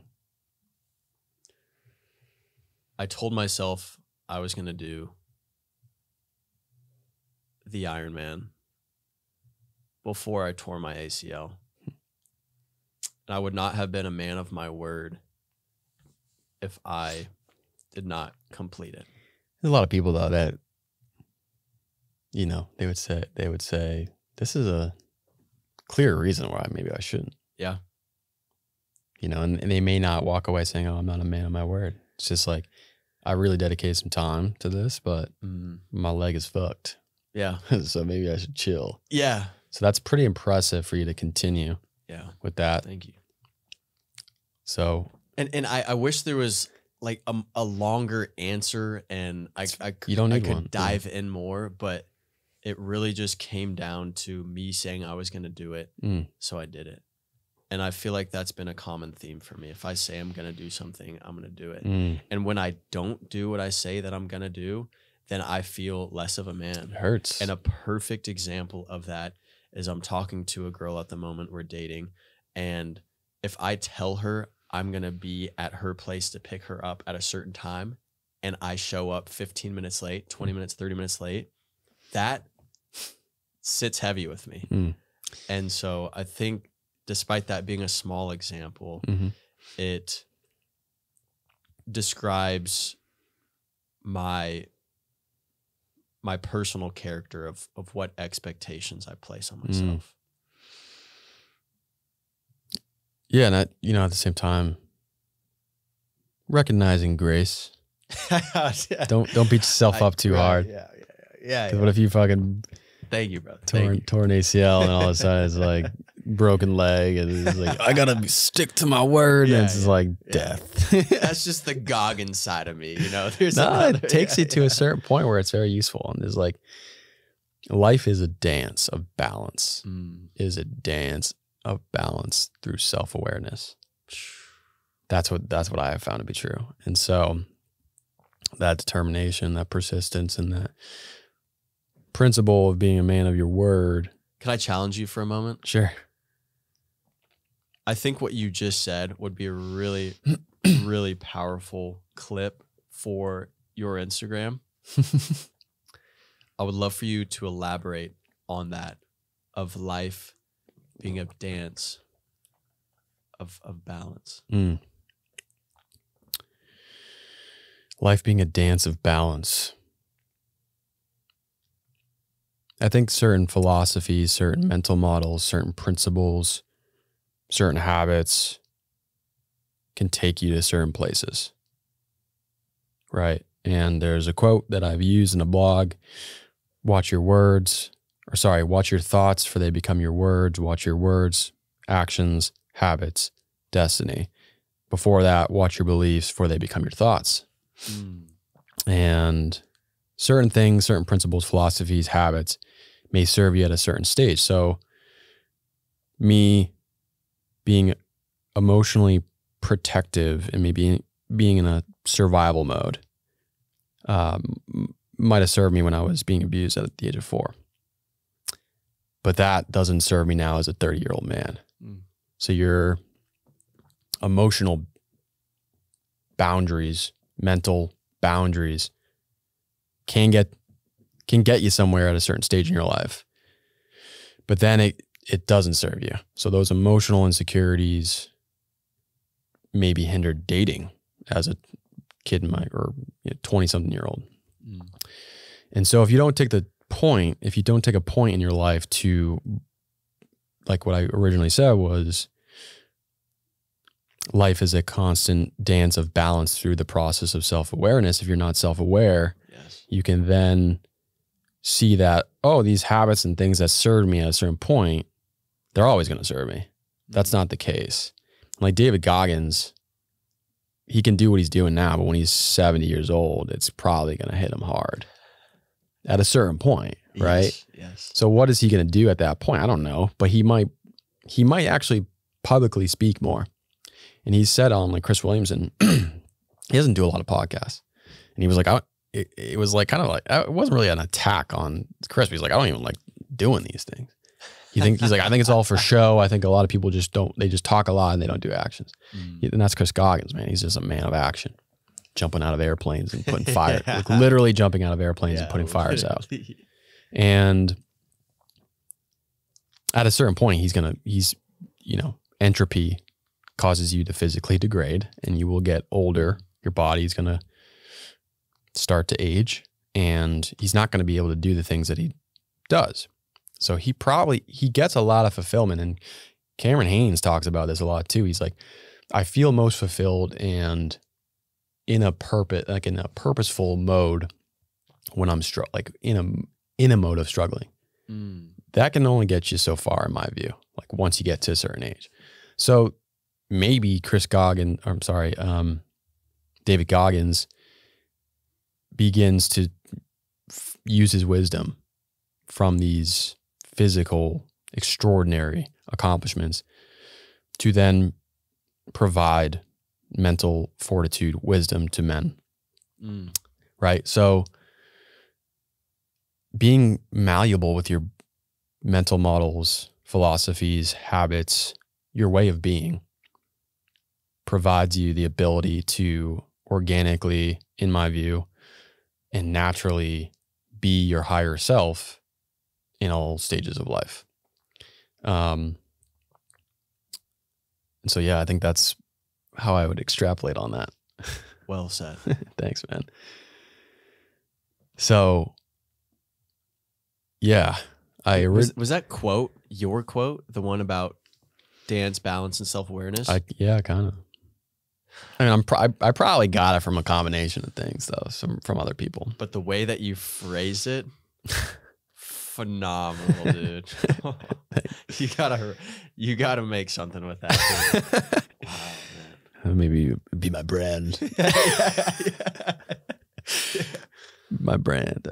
I told myself I was going to do the Ironman before I tore my ACL. And I would not have been a man of my word if I did not complete it. There's a lot of people though that, you know, they would say, this is a clear reason why maybe I shouldn't. Yeah. You know, and they may not walk away saying, oh, I'm not a man of my word. It's just like, I really dedicated some time to this, but my leg is fucked. Yeah. So maybe I should chill. Yeah. So that's pretty impressive for you to continue with that. Thank you. So. And I wish there was like a longer answer and I could dive in more, but it really just came down to me saying I was going to do it. So I did it. And I feel like that's been a common theme for me. If I say I'm going to do something, I'm going to do it. And when I don't do what I say that I'm going to do, then I feel less of a man. It hurts. And a perfect example of that is I'm talking to a girl at the moment, we're dating. And if I tell her I'm going to be at her place to pick her up at a certain time, and I show up 15 minutes late, 20 minutes, 30 minutes late, that sits heavy with me. And so I think despite that being a small example, it describes my personal character of what expectations I place on myself. Yeah, and at the same time, recognizing grace. Don't beat yourself up too hard. Yeah. What if you fucking thank you, brother. Torn ACL and all of a sudden it's like broken leg and it's like I gotta stick to my word and it's just like death. That's just the Goggin side of me, you know. There's it takes you to a certain point where it's very useful, and there's like life is a dance of balance. Is a dance of balance through self-awareness. That's what I have found to be true. And so that determination, that persistence, and that principle of being a man of your word. Can I challenge you for a moment? Sure. I think what you just said would be a really, really powerful clip for your Instagram. I would love for you to elaborate on that, of life being a dance of balance. Life being a dance of balance. I think certain philosophies, certain mental models, certain principles, certain habits can take you to certain places. Right? And there's a quote that I've used in a blog: watch your thoughts, for they become your words. Watch your words, actions, habits, destiny. Before that, watch your beliefs, for they become your thoughts. And certain things, certain principles, philosophies, habits may serve you at a certain stage. So me being emotionally protective and maybe being in a survival mode might have served me when I was being abused at the age of 4. But that doesn't serve me now as a 30-year-old man. So your emotional boundaries, mental boundaries can get you somewhere at a certain stage in your life. But then it doesn't serve you. So those emotional insecurities maybe hindered dating as a kid in 20-something-year-old. And so if you don't take a point in your life to, like what I originally said was, life is a constant dance of balance through the process of self-awareness. If you're not self-aware, you can then see that, oh, these habits and things that served me at a certain point, they're always going to serve me. That's not the case. Like David Goggins, he can do what he's doing now, but when he's 70 years old, it's probably going to hit him hard at a certain point, right? Yes. So what is he going to do at that point? I don't know, but he might actually publicly speak more. And he said on like Chris Williamson, he doesn't do a lot of podcasts. And he was like, it was like kind of like, it wasn't really an attack on Chris, but he's like, I don't even like doing these things. He's like, I think it's all for show. I think a lot of people they just talk a lot and they don't do actions. And that's Chris Goggins, man. He's just a man of action, jumping out of airplanes and putting fire, like literally jumping out of airplanes and putting fires out. And at a certain point, entropy causes you to physically degrade and you will get older. Your body's going to start to age and he's not going to be able to do the things that he does. So he gets a lot of fulfillment, and Cameron Haynes talks about this a lot too. He's like, I feel most fulfilled and in a purposeful mode when I'm in a mode of struggling. That can only get you so far in my view, like once you get to a certain age. So maybe David Goggins begins to use his wisdom from these physical, extraordinary accomplishments to then provide mental fortitude, wisdom to men. Right? So being malleable with your mental models, philosophies, habits, your way of being provides you the ability to organically, in my view, and naturally be your higher self in all stages of life. And so, yeah, I think that's how I would extrapolate on that. Well said. Thanks, man. So, yeah, was that quote your quote, the one about dance, balance, and self-awareness? Yeah, kind of. I mean, I probably got it from a combination of things, though, from other people. But the way that you phrased it, phenomenal, dude. You gotta make something with that. Wow, man. Maybe be my brand. Yeah. My brand.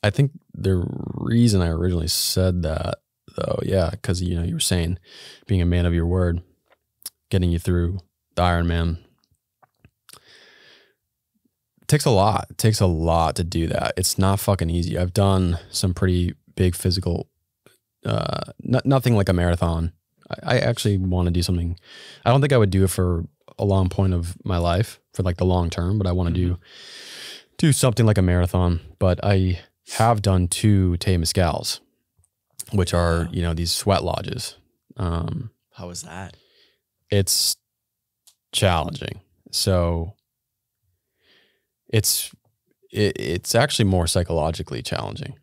I think the reason I originally said that, though, because you were saying being a man of your word, getting you through the Ironman. It takes a lot. It takes a lot to do that. It's not fucking easy. I've done some pretty big physical, nothing like a marathon. I actually want to do something. I don't think I would do it for a long point of my life, for like the long term, but I want to do something like a marathon. But I have done 2 Temescals, which are, these sweat lodges. How was that? It's challenging. So it's actually more psychologically challenging.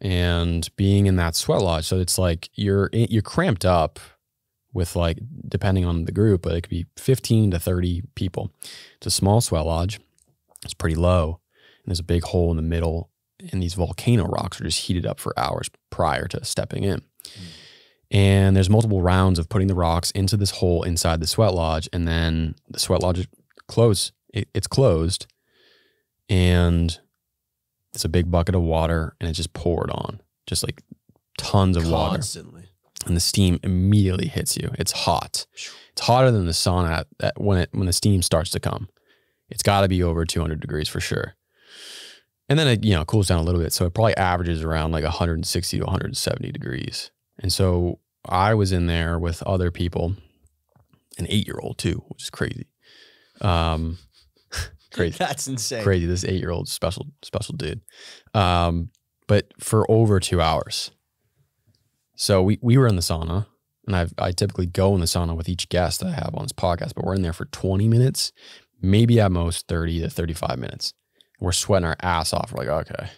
And being in that sweat lodge, so it's like you're cramped up with, like, depending on the group, but it could be 15 to 30 people. It's a small sweat lodge. It's pretty low. And there's a big hole in the middle, and these volcano rocks are just heated up for hours prior to stepping in. And there's multiple rounds of putting the rocks into this hole inside the sweat lodge, and then the sweat lodge it's closed, and it's a big bucket of water, and it's just poured on, just like tons of water. Constantly. And the steam immediately hits you. It's hot. It's hotter than the sauna when the steam starts to come. It's got to be over 200 degrees for sure. And then it cools down a little bit, so it probably averages around like 160 to 170 degrees. And so I was in there with other people, an 8-year-old too, which is crazy. Crazy. That's insane. Crazy. This 8-year-old special dude. But for over 2 hours. So we were in the sauna, and I typically go in the sauna with each guest that I have on this podcast, but we're in there for 20 minutes, maybe at most 30 to 35 minutes. We're sweating our ass off. We're like, okay,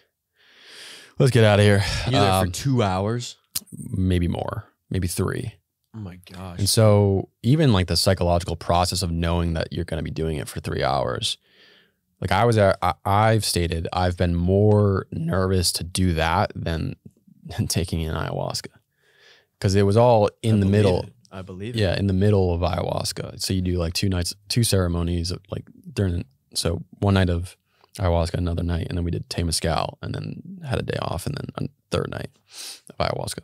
let's get out of here. You're there for 2 hours? Maybe more, maybe 3. Oh my gosh. And so even like the psychological process of knowing that you're going to be doing it for 3 hours, like I've stated, I've been more nervous to do that than taking in ayahuasca, because it was all in the middle. I believe it. Yeah, in the middle of ayahuasca. So you do like 2 ceremonies of like so one night of ayahuasca, another night, and then we did Temescal, and then had a day off, and then a 3rd night of ayahuasca.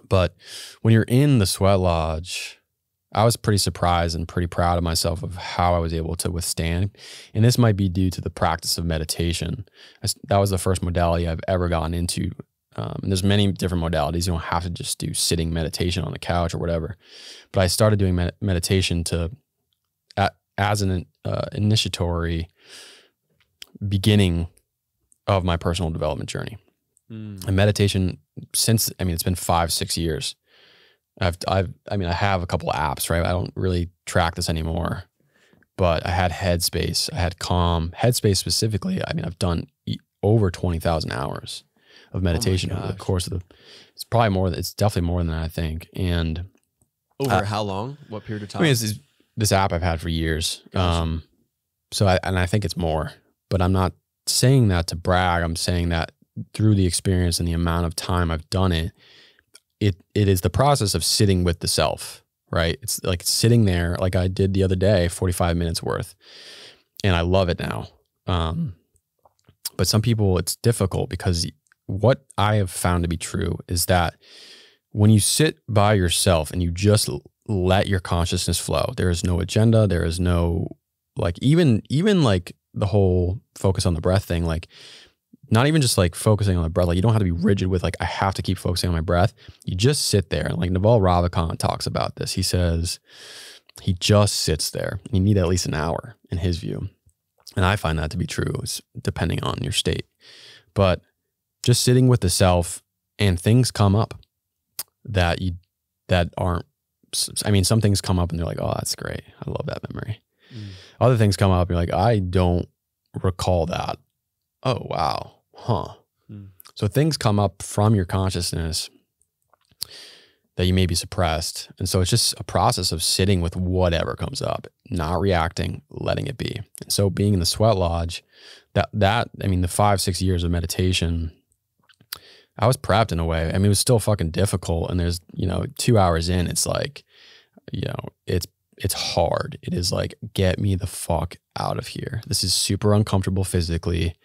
But when you're in the sweat lodge, I was pretty surprised and pretty proud of myself of how I was able to withstand. And this might be due to the practice of meditation. That was the first modality I've ever gotten into. And there's many different modalities. You don't have to just do sitting meditation on the couch or whatever. But I started doing meditation as an initiatory beginning of my personal development journey. And meditation since, it's been 5-6 years. I have a couple of apps, right? I don't really track this anymore, but I had Headspace, I had Calm. Headspace specifically, I've done over 20,000 hours of meditation over the course of it's probably more, it's definitely more than that, I think. And over how long? What period of time? It's this app I've had for years. Gotcha. I think it's more, but I'm not saying that to brag. I'm saying that through the experience and the amount of time I've done it, it is the process of sitting with the self, right? It's like sitting there like I did the other day, 45 minutes worth. And I love it now. But some people it's difficult because what I have found to be true is that when you sit by yourself and you just let your consciousness flow, there is no agenda. There is no, like, even like the whole focus on the breath thing, like not even just like focusing on the breath. Like you don't have to be rigid with like, I have to keep focusing on my breath. You just sit there. Like Naval Ravikant talks about this. He says he just sits there. You need at least an hour in his view. And I find that to be true, depending on your state. But just sitting with the self and things come up that aren't, some things come up and they're like, oh, that's great. I love that memory. Other things come up, you're like, I don't recall that. Oh, wow. Huh. So things come up from your consciousness that you may be suppressed. And so it's just a process of sitting with whatever comes up, not reacting, letting it be. And so being in the sweat lodge, the 5-6 years of meditation, I was prepped in a way. It was still fucking difficult. And there's, 2 hours in, it's like, it's hard. It is like, get me the fuck out of here. This is super uncomfortable physically.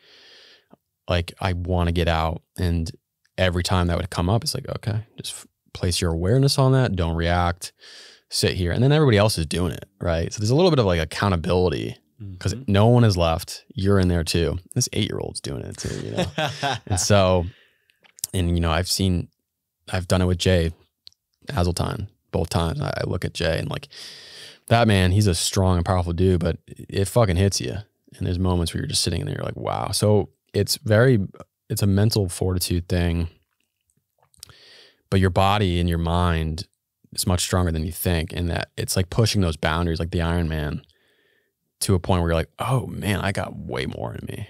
Like I want to get out. And every time that would come up, it's like, okay, just place your awareness on that. Don't react, sit here. And then everybody else is doing it. Right. So there's a little bit of like accountability because no one is left. You're in there too. This 8-year-old's doing it too, And so, I've done it with Jay Hazeltine both times. I look at Jay and like that man, he's a strong and powerful dude, but it fucking hits you. And there's moments where you're just sitting there, you're like, wow. So it's a mental fortitude thing, but your body and your mind is much stronger than you think. And that it's like pushing those boundaries, like the Iron Man, to a point where you're like, oh man, I got way more in me.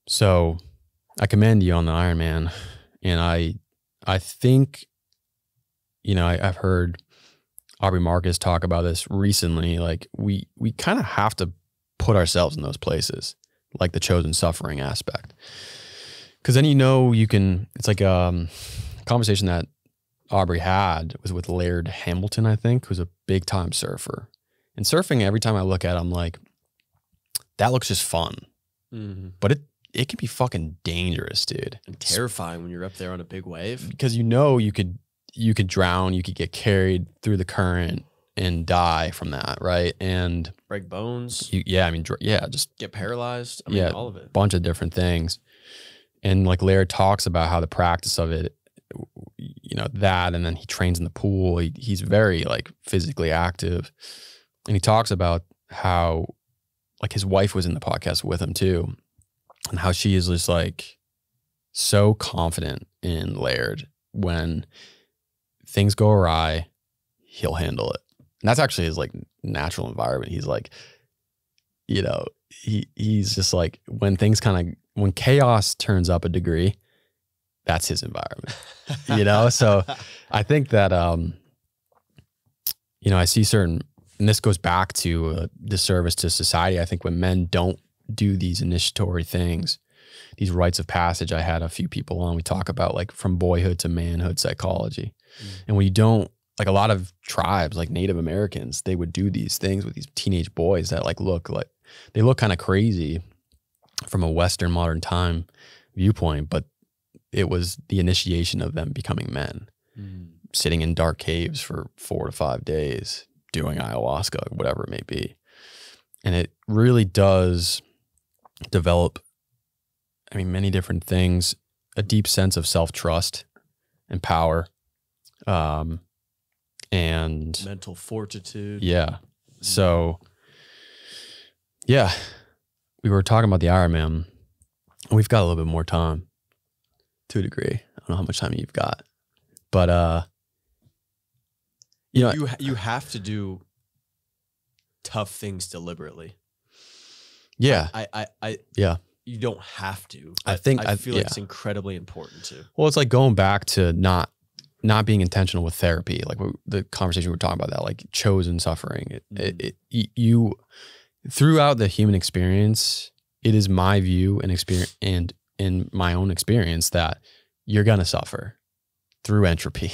So I commend you on the Iron Man. And I think, I've heard Aubrey Marcus talk about this recently. Like we kind of have to put ourselves in those places, like the chosen suffering aspect. Cause then, you can, it's like a conversation that Aubrey had was with Laird Hamilton, I think, who's a big time surfer. And surfing, every time I look at it, I'm like, that looks just fun. But it can be fucking dangerous, dude. And terrifying when you're up there on a big wave. Because you could drown, you could get carried through the current and die from that, right? And break bones. Just get paralyzed. All of it. Bunch of different things. And like Laird talks about how the practice of it, that, and then he trains in the pool. He's very like physically active. And he talks about how like his wife was in the podcast with him too. And how she is just like so confident in Laird when things go awry, he'll handle it. And that's actually his like natural environment. He's like, he's just like when chaos turns up a degree, that's his environment, So I think that, I see certain, and this goes back to a disservice to society. I think when men don't do these initiatory things, these rites of passage. I had a few people on, we talk about like from boyhood to manhood psychology. And when you don't, like a lot of tribes, like Native Americans, they would do these things with these teenage boys that they look kind of crazy from a Western modern time viewpoint, but it was the initiation of them becoming men sitting in dark caves for 4 to 5 days, doing ayahuasca, whatever it may be. And it really does develop, I mean, many different things, a deep sense of self-trust and power, and mental fortitude. Yeah. So, yeah, we were talking about the Ironman. We've got a little bit more time, to a degree. I don't know how much time you've got, but you have to do tough things deliberately. Yeah. Yeah. You don't have to. I feel like it's incredibly important to. Well, it's like going back to not being intentional with therapy. Like the conversation we were talking about, that like chosen suffering. You throughout the human experience, it is my view and experience, and in my own experience, that you're gonna suffer through entropy,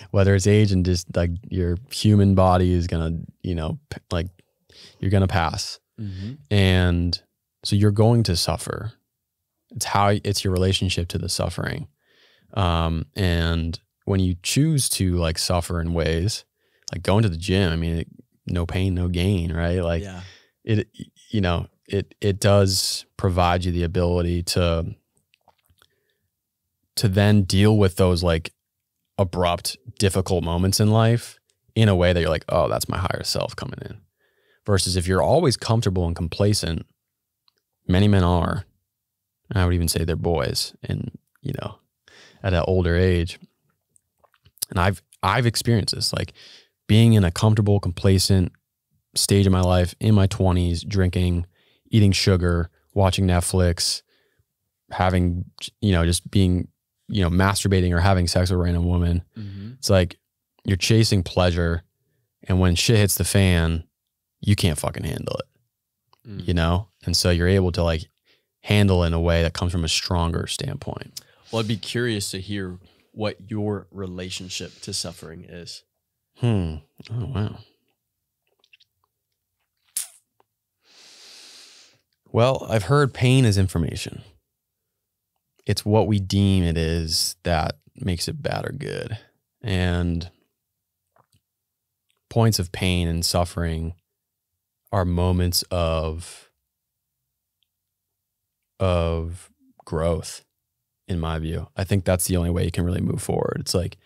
whether it's age and just like your human body is gonna, like you're gonna pass, and so you're going to suffer. It's your relationship to the suffering, and when you choose to like suffer in ways like going to the gym, I mean, no pain, no gain, right? Like it does provide you the ability to then deal with those like abrupt, difficult moments in life in a way that you're like, oh, that's my higher self coming in. Versus if you're always comfortable and complacent, many men are, and I would even say they're boys, and at an older age. And I've experienced this, like being in a comfortable, complacent stage of my life in my 20s, drinking, eating sugar, watching Netflix, having, just being, masturbating or having sex with a random woman. It's like you're chasing pleasure, and when shit hits the fan, you can't fucking handle it, And so you're able to like handle in a way that comes from a stronger standpoint. Well, I'd be curious to hear what your relationship to suffering is. Oh, wow. Well, I've heard pain is information. It's what we deem it is that makes it bad or good. And points of pain and suffering are moments of growth, in my view. I think that's the only way you can really move forward. It's like,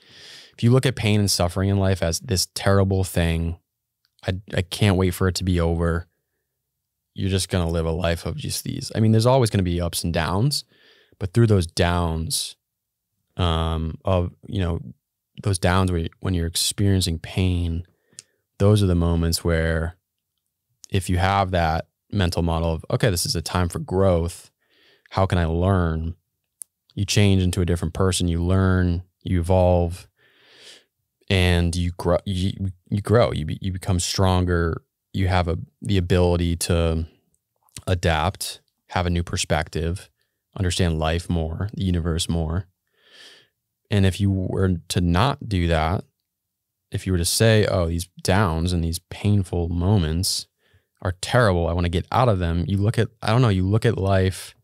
if you look at pain and suffering in life as this terrible thing, I can't wait for it to be over, you're just going to live a life of just these. I mean, there's always going to be ups and downs, but through those downs, those downs when you're experiencing pain, those are the moments where, if you have that mental model of, okay, this is a time for growth, how can I learn? You change into a different person, you learn, you evolve, and you grow. You become stronger. You have the ability to adapt, have a new perspective, understand life more, the universe more. And if you were to not do that, if you were to say, oh, these downs and these painful moments are terrible, I want to get out of them, you look at life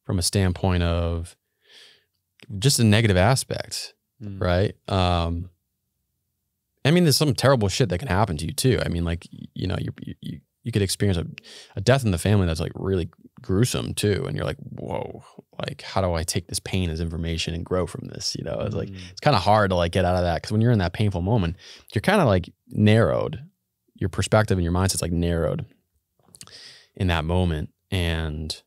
from a standpoint of just a negative aspect, right? I mean, there's some terrible shit that can happen to you too. I mean, like, you could experience a death in the family that's like really gruesome too. And you're like, whoa, like, how do I take this pain as information and grow from this? It's like, it's kind of hard to like get out of that. Cause when you're in that painful moment, you're kind of like narrowed. Your perspective and your mindset's like narrowed in that moment. And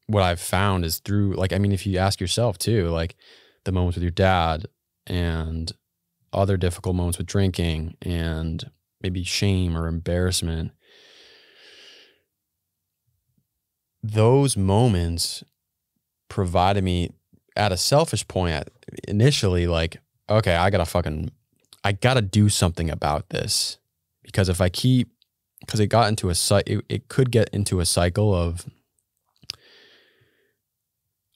what I've found is through, like, I mean, if you ask yourself too, like the moments with your dad and other difficult moments with drinking and maybe shame or embarrassment, those moments provided me, at a selfish point initially, like, okay, I gotta do something about this, because if I keep, because it got into it could get into a cycle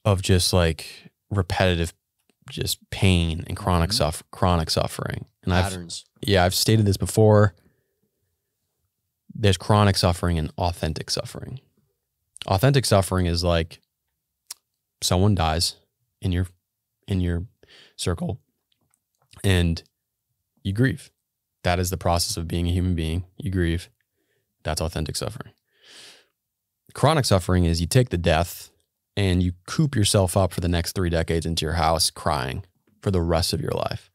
of just like repetitive, just pain and chronic suffering. And patterns. I've stated this before. There's chronic suffering and authentic suffering. Authentic suffering is like someone dies in your circle, And you grieve. That is the process of being a human being. You grieve. That's authentic suffering. Chronic suffering is you take the death and you coop yourself up for the next 3 decades into your house crying for the rest of your life.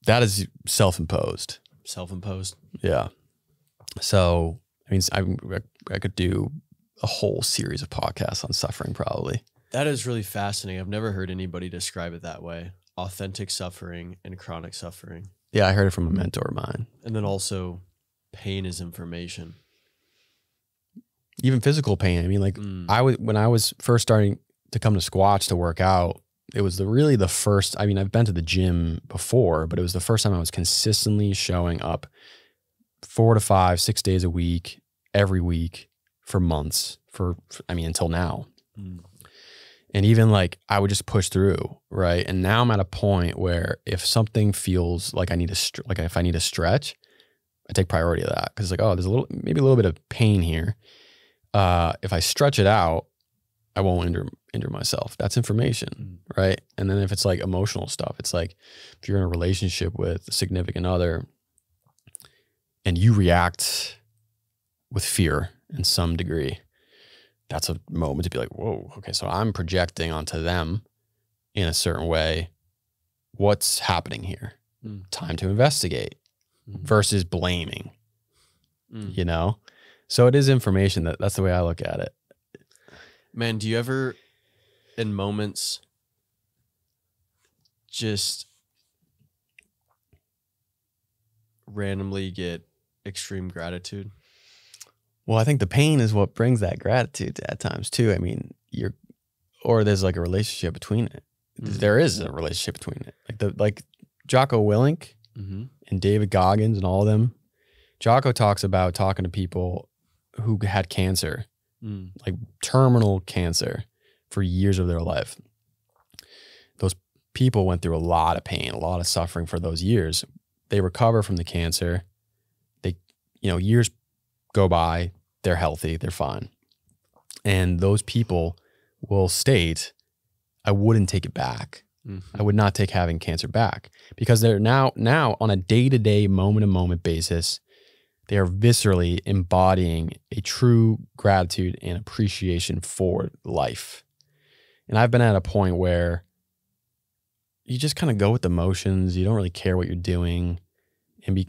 That is self-imposed. Self-imposed. Yeah. So, I mean, I could do a whole series of podcasts on suffering probably. That is really fascinating. I've never heard anybody describe it that way. Authentic suffering and chronic suffering. Yeah, I heard it from a mentor of mine. And then also pain is information. Even physical pain. I mean, like when I was first starting to come to Squatch to work out, it was really the first, I mean, I've been to the gym before, but it was the first time I was consistently showing up 4 to 5, 6 days a week, every week for months until now. And even like, I would just push through. Right. And now I'm at a point where if something feels like if I need a stretch, I take priority of that. Cause it's like, oh, there's maybe a little bit of pain here. If I stretch it out, I won't injure myself. That's information, right? And then if it's like emotional stuff, it's like if you're in a relationship with a significant other and you react with fear in some degree, that's a moment to be like, whoa, okay, so I'm projecting onto them in a certain way. What's happening here? Time to investigate versus blaming, you know? So it is information. That's the way I look at it. Man, do you ever, in moments, just randomly get extreme gratitude? Well, I think the pain is what brings that gratitude at times too. I mean, there's like a relationship between it. There is a relationship between it. Like Jocko Willink and David Goggins and all of them. Jocko talks about talking to people who had cancer, like terminal cancer for years of their life. Those people went through a lot of pain, a lot of suffering for those years. They recover from the cancer. Years go by, they're healthy, they're fine. And those people will state, I wouldn't take it back. I would not take having cancer back because they're now on a day-to-day, moment-to-moment basis, they are viscerally embodying a true gratitude and appreciation for life. And I've been at a point where you just kind of go with the motions. You don't really care what you're doing. And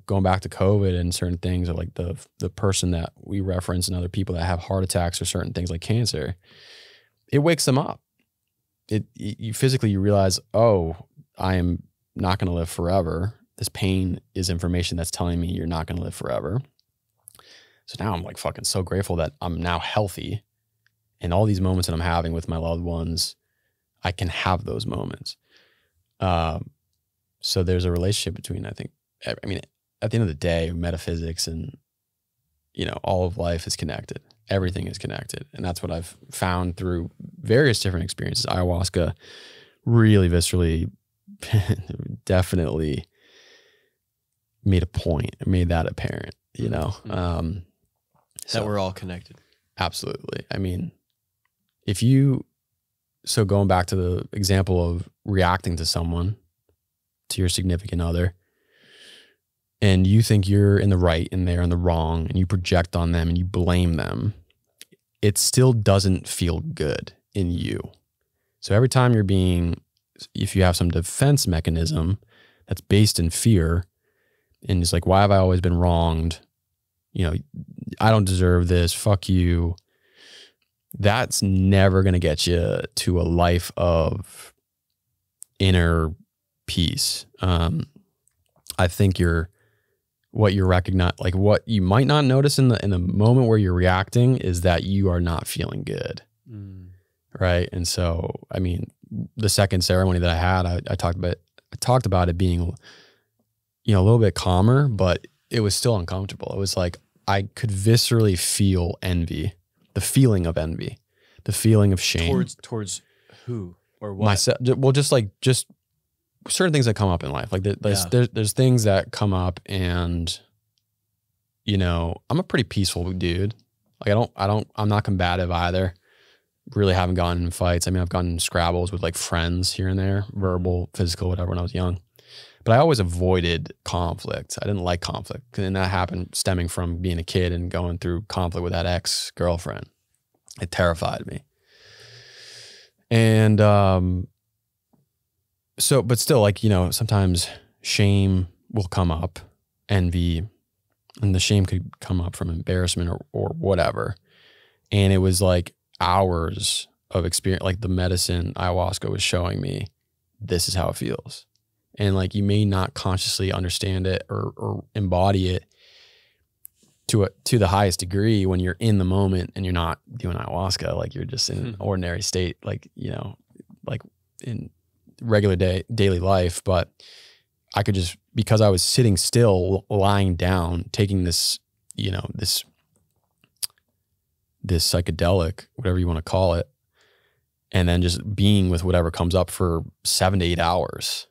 going back to COVID and certain things, or like the person that we reference and other people that have heart attacks or certain things like cancer, it wakes them up. You physically realize, oh, I am not going to live forever. This pain is information that's telling me you're not going to live forever. So now I'm like fucking so grateful that I'm now healthy, and all these moments that I'm having with my loved ones, I can have those moments. So there's a relationship between, I mean, at the end of the day, metaphysics and, all of life is connected. Everything is connected. And that's what I've found through various different experiences. Ayahuasca really viscerally, definitely made that apparent, That we're all connected. Absolutely. I mean, so going back to the example of reacting to someone, to your significant other, and you think you're in the right and they're in the wrong, and you project on them and you blame them, it still doesn't feel good in you. So every time if you have some defense mechanism that's based in fear, and it's like, why have I always been wronged? I don't deserve this. Fuck you. That's never going to get you to a life of inner peace. I think what you might not notice in the moment where you're reacting is that you are not feeling good. Right. And so, I mean, the second ceremony that I had, I talked about it being, a little bit calmer, but it was still uncomfortable. It was like, I could viscerally feel envy, the feeling of envy, the feeling of shame. Towards who or what? Myself. Well, just certain things that come up in life. Like there's things that come up, and, I'm a pretty peaceful dude. Like I'm not combative either. really haven't gotten in fights. I mean, I've gotten in scrabbles with like friends here and there, verbal, physical, whatever, when I was young. But I always avoided conflict. I didn't like conflict. And that happened stemming from being a kid and going through conflict with that ex-girlfriend. It terrified me. And so, but still, like, you know, sometimes shame will come up, envy, and the shame could come up from embarrassment or whatever. And it was like hours of experience, like the medicine ayahuasca was showing me, this is how it feels. And like, you may not consciously understand it or embody it to the highest degree when you're in the moment and you're not doing ayahuasca, like you're just in an ordinary state, like, you know, like in regular daily life. But I could just, because I was sitting still, lying down, taking this, you know, this psychedelic, whatever you want to call it, and then just being with whatever comes up for 7 to 8 hours.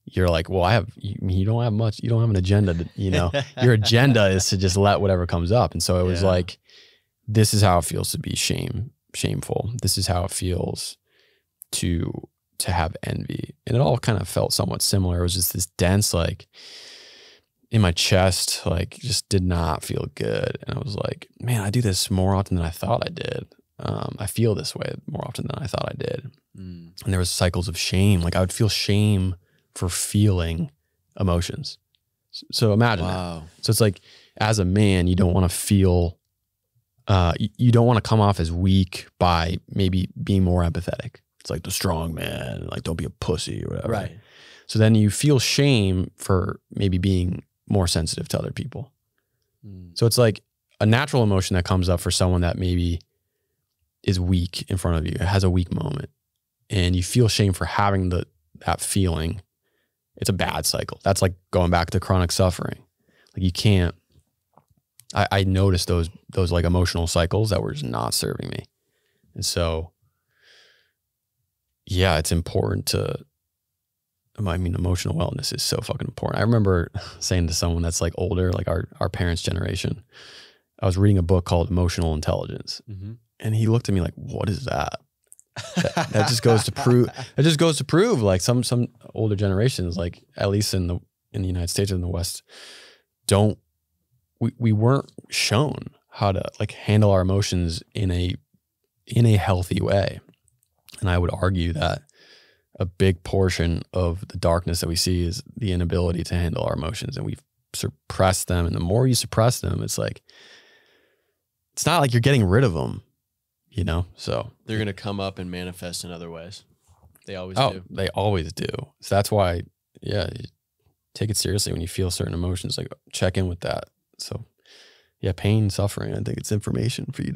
You're like, well, you don't have much, you don't have an agenda to, you know, your agenda is to just let whatever comes up. And so it was like, this is how it feels to be shameful. This is how it feels to have envy. And it all kind of felt somewhat similar. It was just this dense, like in my chest, like just did not feel good. And I was like, man, I do this more often than I thought I did. I feel this way more often than I thought I did. And there was cycles of shame. Like I would feel shame for feeling emotions. So imagine that. So it's like, as a man, you don't want to feel, you don't want to come off as weak by maybe being more empathetic. It's like the strong man, like don't be a pussy or whatever. Right. So then you feel shame for maybe being more sensitive to other people. So it's like a natural emotion that comes up for someone that maybe is weak in front of you, has a weak moment, and you feel shame for having that feeling. It's a bad cycle. That's like going back to chronic suffering. Like you can't, I noticed those like emotional cycles that were just not serving me. And so, yeah, it's important to, I mean, emotional wellness is so fucking important. I remember saying to someone that's like older, like our parents' generation, I was reading a book called Emotional Intelligence. And he looked at me like, what is that? That just goes to prove like some older generations, like at least in the United States or in the West, we weren't shown how to like handle our emotions in a healthy way. And I would argue that a big portion of the darkness that we see is the inability to handle our emotions, and we've suppressed them. And the more you suppress them, it's like, it's not like you're getting rid of them, you know? So they're going to come up and manifest in other ways. They always do. They always do. So that's why, yeah, you take it seriously when you feel certain emotions, like check in with that. So yeah, pain, suffering, I think it's information for you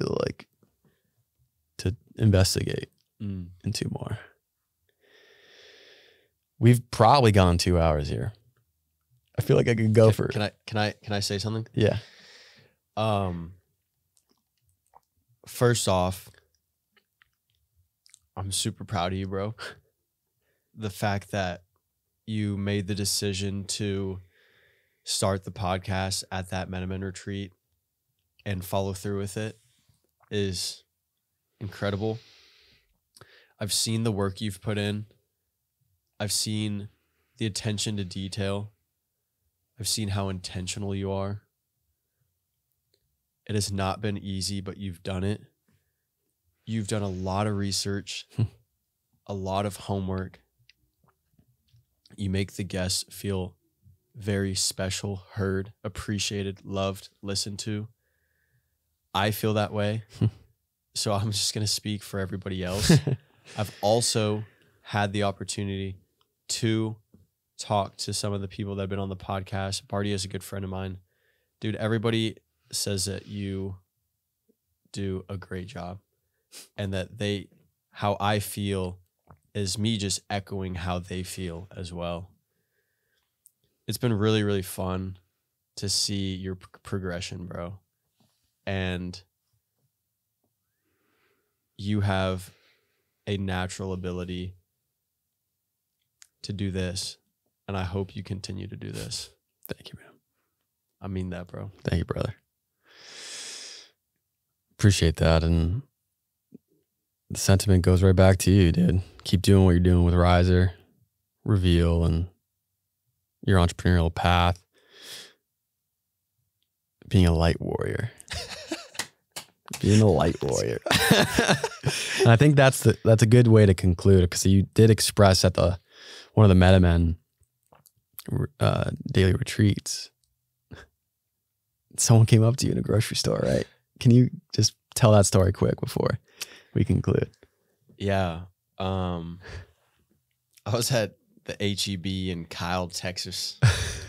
to investigate into more. We've probably gone 2 hours here. I feel like I could go for. Can I say something? Yeah. First off, I'm super proud of you, bro. The fact that you made the decision to start the podcast at that Metaman retreat and follow through with it is incredible. I've seen the work you've put in. I've seen the attention to detail. I've seen how intentional you are. It has not been easy, but you've done it. You've done a lot of research, a lot of homework. You make the guests feel very special, heard, appreciated, loved, listened to. I feel that way. So I'm just going to speak for everybody else. I've also had the opportunity to talk to some of the people that have been on the podcast. Barty is a good friend of mine. Dude, everybody says that you do a great job, and that how I feel is me just echoing how they feel as well. It's been really, really fun to see your progression, bro. And you have a natural ability to do this, and I hope you continue to do this. Thank you, man. I mean that, bro. Thank you, brother. Appreciate that. And the sentiment goes right back to you, dude. Keep doing what you're doing with Riser, Reveal, and your entrepreneurial path. Being a light warrior. Being a light warrior. And I think that's a good way to conclude it, because you did express at one of the MetaMen daily retreats, someone came up to you in a grocery store, right? Can you just tell that story quick before we conclude? Yeah. I was at the HEB in Kyle, Texas,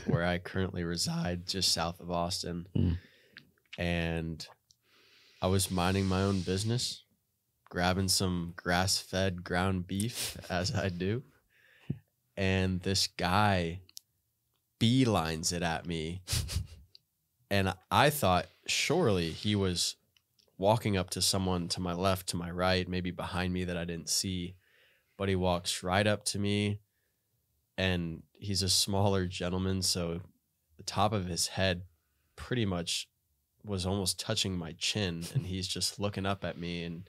where I currently reside, just south of Austin. And I was minding my own business, grabbing some grass-fed ground beef, as I do. And this guy beelines it at me. And I thought surely he was walking up to someone to my left, to my right, maybe behind me that I didn't see. But he walks right up to me, and he's a smaller gentleman, so the top of his head pretty much was almost touching my chin, and he's just looking up at me and,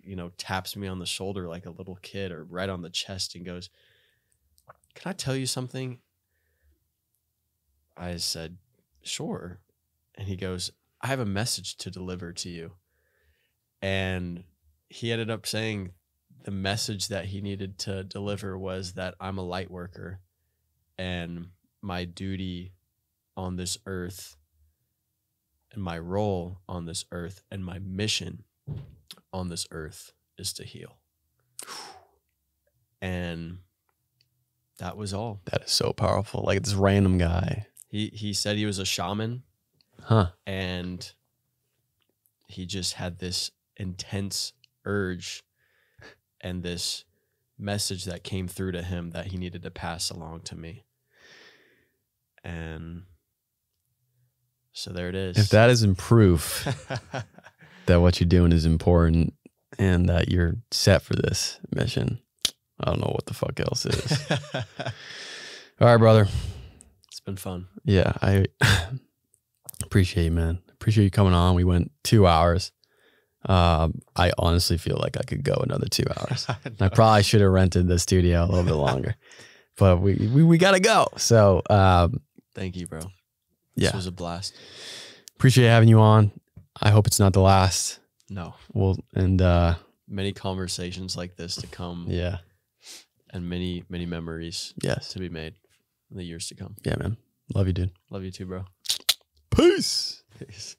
you know, taps me on the shoulder like a little kid, or right on the chest, and goes, "Can I tell you something?" I said, "Sure." And he goes, "I have a message to deliver to you." And he ended up saying the message that he needed to deliver was that I'm a light worker, and my duty on this earth, and my role on this earth, and my mission on this earth is to heal. And that was all. That is so powerful. Like, this random guy. He said he was a shaman. Huh. And he just had this intense urge and this message that came through to him that he needed to pass along to me. And so there it is. If that isn't proof that what you're doing is important and that you're set for this mission, I don't know what the fuck else is. All right, brother. It's been fun. Yeah, I appreciate you, man. Appreciate you coming on. We went 2 hours. I honestly feel like I could go another 2 hours. I probably should have rented the studio a little bit longer, but we got to go. So thank you, bro. Yeah. This was a blast. Appreciate having you on. I hope it's not the last. No. Many conversations like this to come. Yeah. And many, many memories to be made in the years to come. Yeah, man. Love you, dude. Love you too, bro. Peace. Peace.